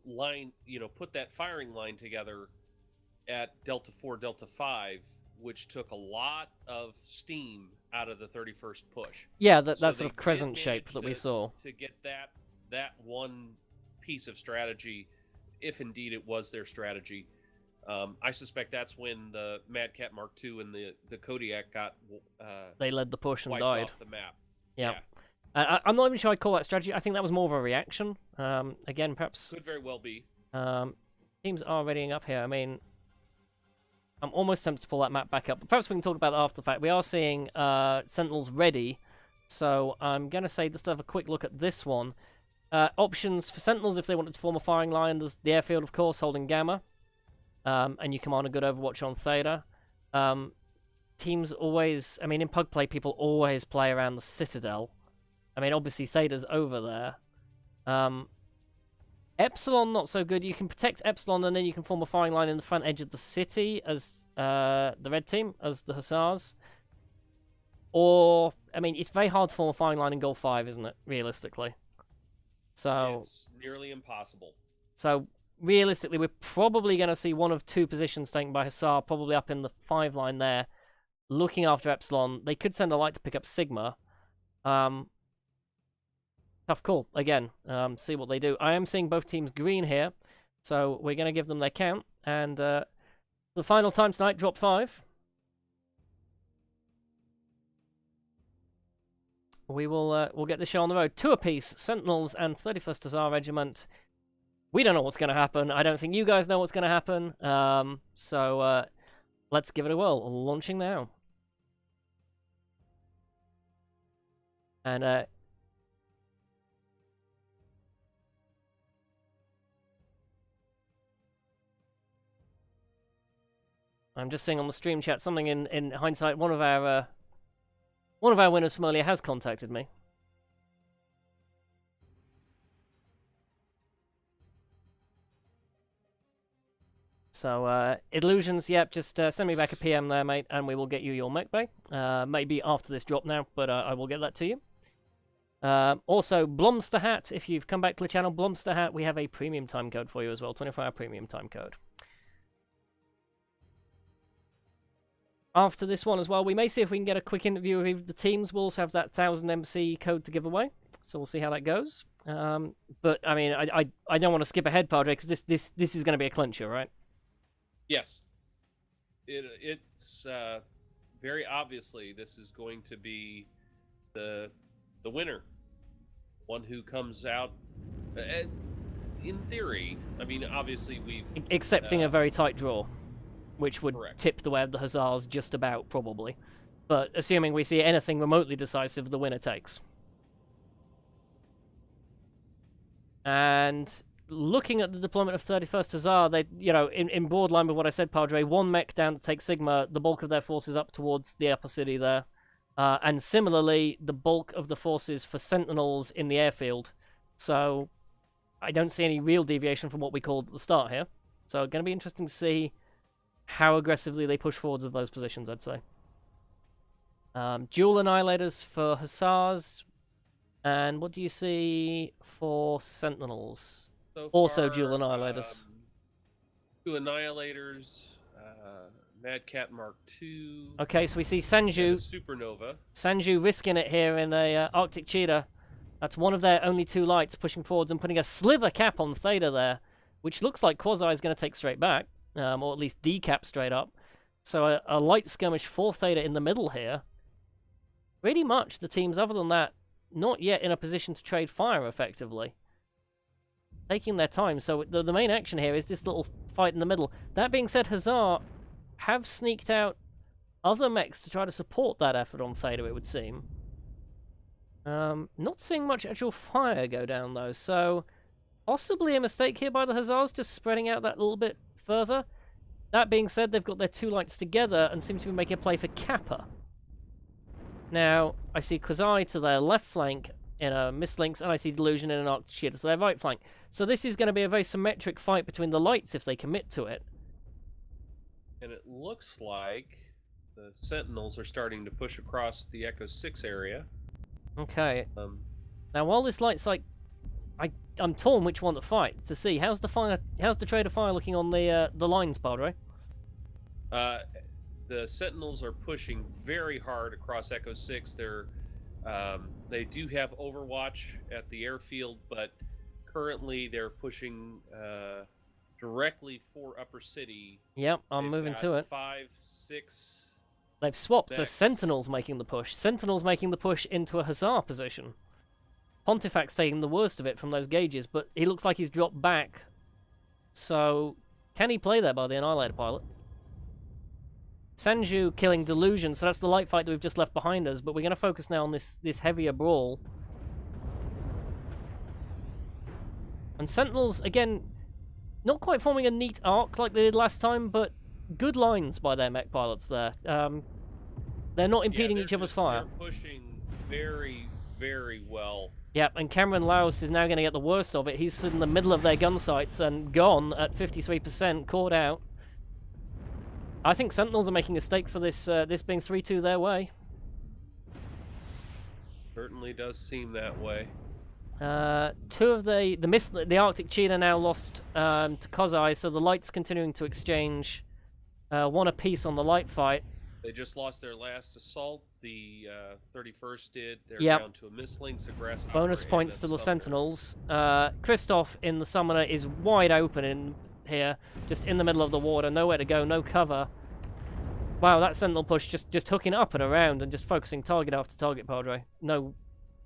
put that firing line together at Delta 4, Delta 5, which took a lot of steam out of the 31st push. Yeah, that sort of crescent shape that we saw. To get that one piece of strategy, if indeed it was their strategy. I suspect that's when the Mad Cat Mark II and the Kodiak got they led the push and wiped died off the map. Yeah. I'm not even sure I'd call that strategy. I think that was more of a reaction. Again, perhaps... Could very well be. Teams are readying up here. I mean, I'm almost tempted to pull that map back up. But perhaps we can talk about that after the fact. We are seeing Sentinels ready. So I'm going to say, just to have a quick look at this one. Options for Sentinels if they wanted to form a firing line. There's the airfield, of course, holding Gamma. And you command a good Overwatch on Theta. Teams always... I mean, in Pug Play, people always play around the Citadel. I mean, obviously, Theta's over there. Epsilon, not so good. You can protect Epsilon, and then you can form a firing line in the front edge of the city as the red team, as the Hussars. Or, I mean, it's very hard to form a firing line in Goal 5, isn't it, realistically? So it's nearly impossible. So, realistically, we're probably going to see one of 2 positions taken by Hussar, probably up in the 5 line there, looking after Epsilon. They could send a light to pick up Sigma. Tough call. Again, see what they do. I am seeing both teams green here, so we're going to give them their count. And the final time tonight, drop 5. We'll get the show on the road. 2 apiece, Sentinels and 31st Hussar Regiment. We don't know what's going to happen. I don't think you guys know what's going to happen. So let's give it a whirl. Launching now. And I'm just seeing on the stream chat something in hindsight. One of our winners from earlier has contacted me. So Illusions, yep. Just send me back a PM there, mate, and we will get you your mech bay. Maybe after this drop now, but I will get that to you. Also, Blomster Hat. If you've come back to the channel, Blomster Hat, we have a premium time code for you as well. 24-hour premium time code. After this one as well, we may see if we can get a quick interview with the teams. We'll also have that 1000 MC code to give away, so we'll see how that goes. But I mean, I don't want to skip ahead, Padre, because this is going to be a clincher, right? Yes. It's very obviously this is going to be the winner, one who comes out. In theory, I mean, obviously we've accepting a very tight draw, which would tip the way of the Hussars just about, probably. But assuming we see anything remotely decisive, the winner takes. And looking at the deployment of 31st Hussar, they, you know, in broad line with what I said, Padre, 1 mech down to take Sigma, the bulk of their forces up towards the upper city there. And similarly, the bulk of the forces for Sentinels in the airfield. So I don't see any real deviation from what we called at the start here. So going to be interesting to see how aggressively they push forwards of those positions, I'd say. Dual Annihilators for Hussars. And what do you see for Sentinels? So Also far, dual Annihilators. 2 Annihilators, Mad Cat Mark II. Okay, so we see Sanju. Supernova. Sanju risking it here in a Arctic Cheetah. That's one of their only 2 lights pushing forwards and putting a sliver cap on Theta there, which looks like Quasi is going to take straight back, or at least decap straight up. So a light skirmish for Theta in the middle here. Pretty much the teams other than that not yet in a position to trade fire effectively. Taking their time, so the main action here is this little fight in the middle. That being said, Hussar have sneaked out other mechs to try to support that effort on Theta, it would seem. Not seeing much actual fire go down, though, so possibly a mistake here by the Hussars, just spreading out that little bit further. That being said, they've got their 2 lights together and seem to be making a play for Kappa. Now, I see Quasi to their left flank in a Mistlinks, and I see Delusion in an Arctic Cheetah to their right flank. So this is going to be a very symmetric fight between the lights if they commit to it. And it looks like the Sentinels are starting to push across the Echo 6 area. Okay. Now, while this light sight, I'm torn which one to fight to see. How's the trade of fire looking on the lines, Padre? The Sentinels are pushing very hard across Echo 6. They do have Overwatch at the airfield, but currently they're pushing directly for Upper City. Yep, I'm moving to it. 5, 6. They've swapped, so Next. Sentinels making the push. Sentinels making the push into a Hussar position. Pontifac's taking the worst of it from those gauges, but he looks like he's dropped back. So, can he play there by the Annihilator pilot? Sanju killing Delusion, so that's the light fight that we've just left behind us, but we're going to focus now on this heavier brawl. And Sentinels, again, not quite forming a neat arc like they did last time, but good lines by their mech pilots there. They're not impeding each other's fire. They're pushing very, very well. Yep, and Cameron Laos is now going to get the worst of it. He's in the middle of their gun sights and gone at 53%, caught out. I think Sentinels are making a stake for this this being 3-2 their way. Certainly does seem that way. 2 of the Arctic Cheetah now lost to Kozai, so the lights continuing to exchange 1 apiece on the light fight. They just lost their last assault. The 31st did. They're Yep. down to a Mistlinks aggressive. Bonus points to the Sentinels. Christoph in the Summoner is wide open in here, just in the middle of the water, nowhere to go, no cover. Wow, that Sentinel push just hooking up and around and just focusing target after target, Padre. No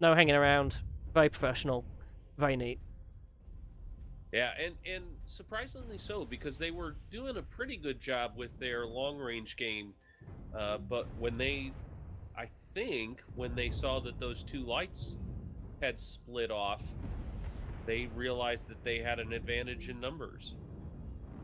hanging around. Very professional. Very neat. Yeah, and surprisingly so, because they were doing a pretty good job with their long-range game, but when they saw that those 2 lights had split off, they realized that they had an advantage in numbers.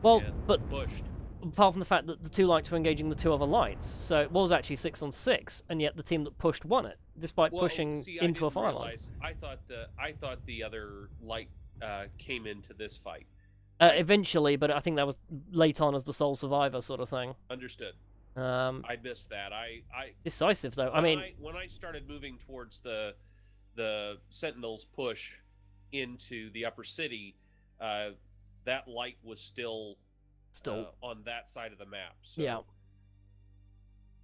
Well, and but pushed. apart from the fact that the 2 lights were engaging the 2 other lights, so it was actually 6-on-6, and yet the team that pushed won it, despite pushing into a fire line. I thought the other light came into this fight. Eventually, but I think that was late on as the sole survivor sort of thing. Understood. I missed that. Decisive though. When I started moving towards the Sentinels push into the Upper City, that light was still on that side of the map. So. Yeah.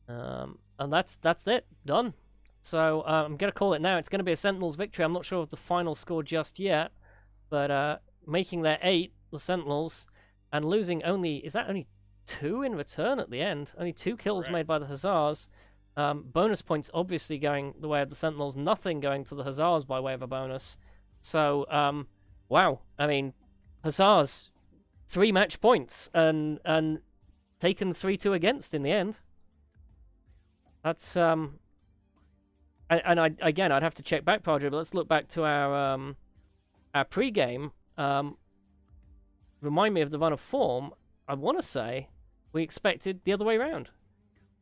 And that's it. Done. So I'm going to call it now. It's going to be a Sentinels victory. I'm not sure of the final score just yet, but making their 8, the Sentinels, and losing only 2 in return at the end? Only 2 kills made by the Hussars. Bonus points obviously going the way of the Sentinels. Nothing going to the Hussars by way of a bonus. So, wow. I mean, Hussars, 3 match points and taken 3-2 against in the end. That's again, I'd have to check back, Padre, but let's look back to our pre-game. Remind me of the run of form. I want to say we expected the other way around.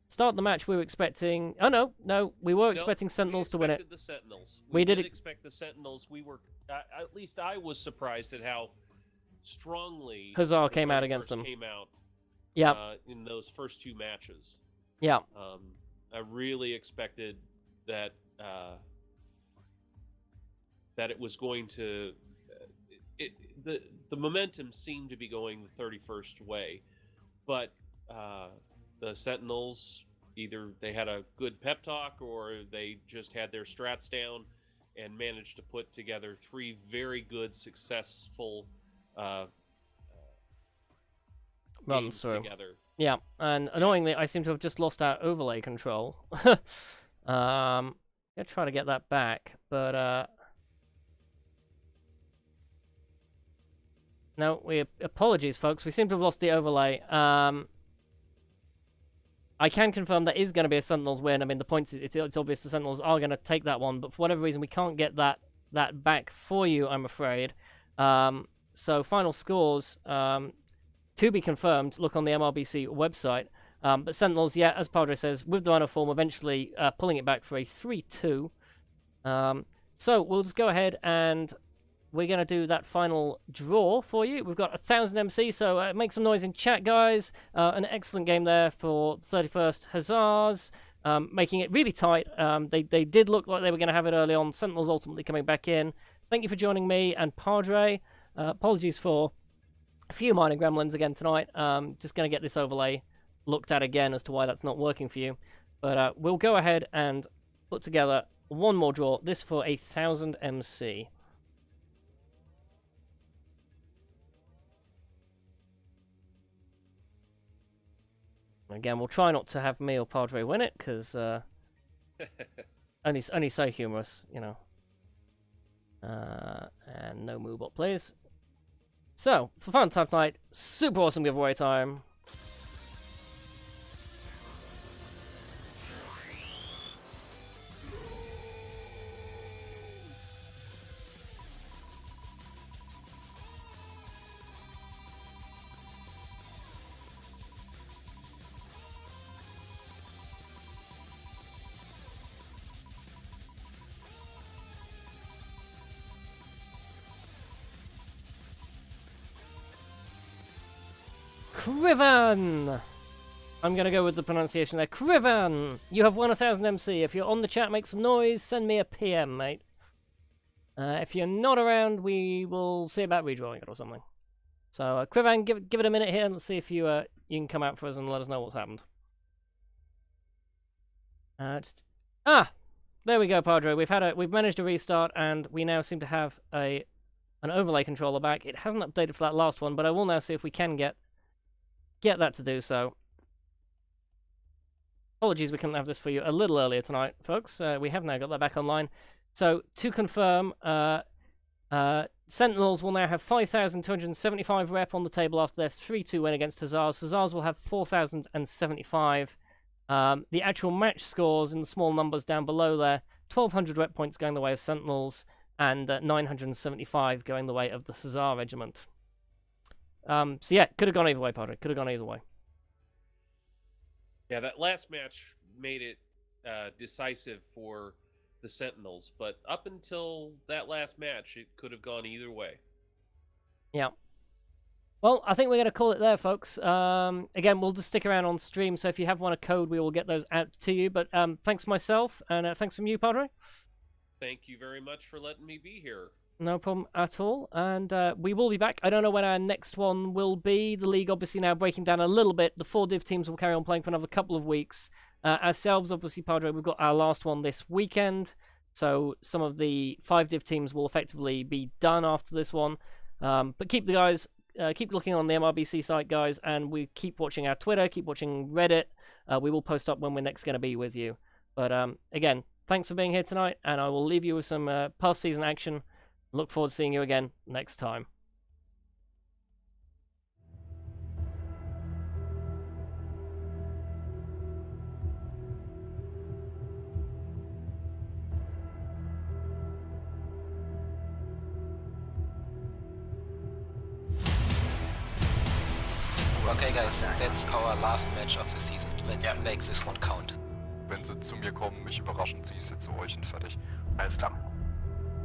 Start the match, we were expecting. Oh no, we were expecting Sentinels to win it. The Sentinels. We did expect the Sentinels. We were, at least I was surprised at how strongly Huzzar the came out against 31st them. Came out. Yeah. In those first 2 matches. Yeah. I really expected that that it was going to. The momentum seemed to be going the 31st way, but the Sentinels, either they had a good pep talk or they just had their strats down and managed to put together 3 very good, successful Runs games through. together. Yeah, and annoyingly, I seem to have just lost our overlay control. Gonna try to get that back, but no, apologies, folks. We seem to have lost the overlay. I can confirm that is going to be a Sentinels win. I mean, the points, it's obvious the Sentinels are going to take that one, but for whatever reason, we can't get that back for you, I'm afraid. So final scores, to be confirmed, look on the MRBC website. But Sentinels, yeah, as Padre says, with the run of form, eventually pulling it back for a 3-2. So we'll just go ahead and we're going to do that final draw for you. We've got 1,000 MC, so make some noise in chat, guys. An excellent game there for 31st Hussars, making it really tight. They did look like they were going to have it early on. Sentinels ultimately coming back in. Thank you for joining me and Padre. Apologies for a few minor gremlins again tonight. Just going to get this overlay looked at again as to why that's not working for you. But we'll go ahead and put together one more draw. This for 1,000 MC. Again, we'll try not to have me or Padre win it, because only so humorous, you know. And no Moobot please. So, for fun time tonight, super awesome giveaway time. Krivan! I'm going to go with the pronunciation there. Krivan! You have won 1,000 MC. If you're on the chat, make some noise. Send me a PM, mate. If you're not around, we will see about redrawing it or something. So, Krivan, give it a minute here and let's see if you you can come out for us and let us know what's happened. There we go, Padre. We've managed to restart, and we now seem to have an overlay controller back. It hasn't updated for that last one, but I will now see if we can get that to do so. Apologies we couldn't have this for you a little earlier tonight, folks. We have now got that back online. So, to confirm, Sentinels will now have 5,275 rep on the table after their 3-2 win against Hussars. Hussars will have 4,075. The actual match scores in the small numbers down below there, 1,200 rep points going the way of Sentinels, and 975 going the way of the Hussar Regiment. So yeah, could have gone either way, Padre. Could have gone either way. Yeah, that last match made it decisive for the Sentinels, but up until that last match, it could have gone either way. Yeah. Well, I think we're going to call it there, folks. Again, we'll just stick around on stream, so if you have won a code, we will get those out to you. But thanks myself, and thanks from you, Padre. Thank you very much for letting me be here. No problem at all, and we will be back. I don't know when our next one will be. The league obviously now breaking down a little bit. The 4 div teams will carry on playing for another couple of weeks. Ourselves, obviously, Padre, we've got our last one this weekend, so some of the 5 div teams will effectively be done after this one. But keep looking on the MRBC site, guys, and we keep watching our Twitter, keep watching Reddit. We will post up when we're next going to be with you. But again, thanks for being here tonight, and I will leave you with some past season action. Look forward to seeing you again next time. Okay guys, that's our last match of the season. Let's make this one count. Wenn sie zu mir kommen, mich überraschen, ziehe ich sie zu euch und fertig. Alles klar.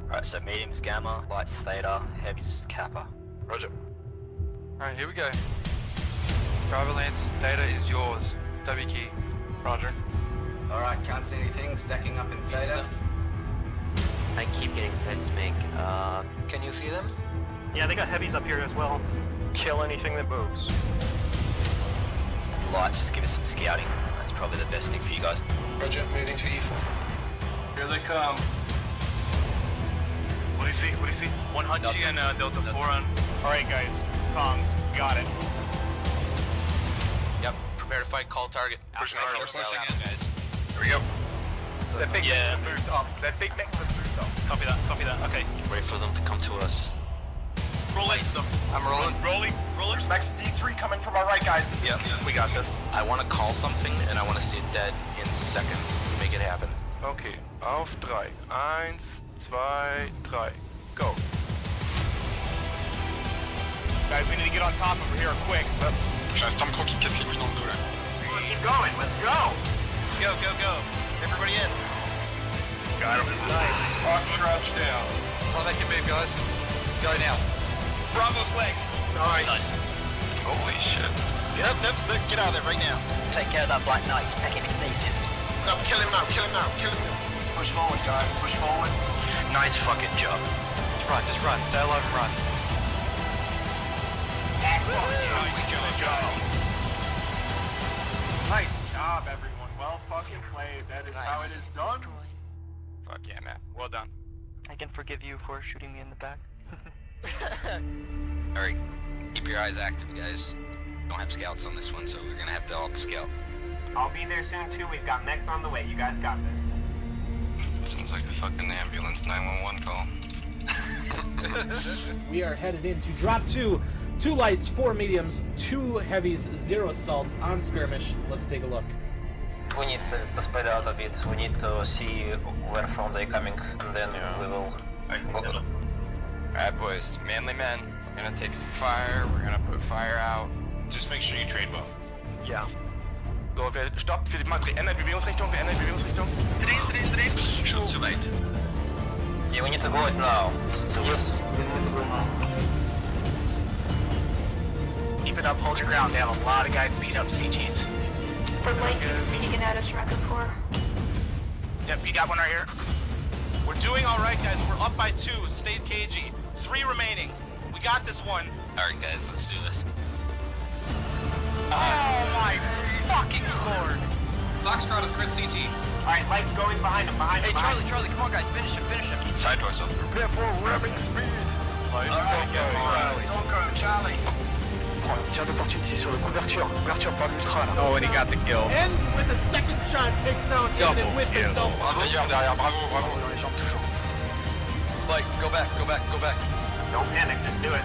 Alright, so medium's Gamma, light's Theta, heavy's Kappa. Roger. Alright, here we go. Driver Lance, data is yours. W key. Roger. Alright, can't see anything. Stacking up in theta. I keep getting seismic. Can you see them? Yeah, they got heavies up here as well. Kill anything that moves. Lights, just give us some scouting. That's probably the best thing for you guys. Roger, moving to E4. Here they come. What do you see? What do you see? 100 and Delta 4 on. Alright, guys. Comms. Got it. Yep. Prepare to fight. Call target. Pushing Outside in, carousel, guys. Here we go. That big Yeah. moved up. That big mech was moved up. Copy that. Copy that. Okay. Wait for them to come to us. Roll into them. I'm rolling. Rolling. Rolling. There's Max D3 coming from our right, guys. Yep. We got this. I want to call something, and I want to see it dead in seconds. Make it happen. Okay, auf 3. 1, 2, 3. Go. Guys, we need to get on top over here quick. J'ai un Stormcrow qui me casse les couilles dans le dos là. Keep going. Let's go. Go, go, go. Everybody in. Got him. Nice. Rock crouch down. That's all they can move, guys. Go now. Bravo's leg. Nice. Holy shit. Yep, get out of there right now. Take care of that Black Knight. Taking it pieces. So kill him now, kill him now, kill him now. Push forward, guys, push forward. Nice fucking job. Just run. Stay alive and run. Nice job, everyone. Well fucking played. That is how it is done. Fuck yeah, man. Well done. I can forgive you for shooting me in the back. Alright, keep your eyes active, guys. Don't have scouts on this one, so we're gonna have to all scout. I'll be there soon too. We've got mechs on the way. You guys got this. Seems like a fucking ambulance 911 call. We are headed into drop 2. 2 lights, 4 mediums, 2 heavies, 0 assaults on skirmish. Let's take a look. We need to spread out a bit. We need to see where from they're coming, and then we will. Alright, boys. Manly men. We're gonna take some fire. We're gonna put fire out. Just make sure you trade well. Ja. So, stopp. Wir ändern Bewegungsrichtung. Schon zu weit. Yeah, we need to go it now. Yes. Keep it up. Hold your ground. They have a lot of guys beat up CGs. The light is peeking at us rapid 4. Yep, you got one right here. We're doing alright, guys. We're up by 2. Stay cagey. 3 remaining. We got this one. Alright, guys, let's do this. Oh my fucking lord. Foxtrot is grid CT. Alright, Light's going behind him, Hey, Charlie, come on, guys. Finish him. Side doors up. Prepare for ramming speed. Alright, Stormcrow, Charlie. Tiens d'opportunité sur le couverture par l'ultra là. Oh, and he got the kill. And with a second shot, takes down Aiden with himself. Derrière, bravo. Dans les jambes toujours. Like, go back. Don't panic, just do it.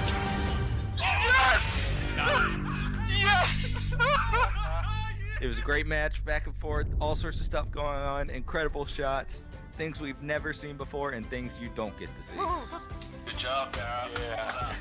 Yes! Yes! It was a great match, back and forth, all sorts of stuff going on, incredible shots, things we've never seen before, and things you don't get to see. Good job, Barrett. Yeah.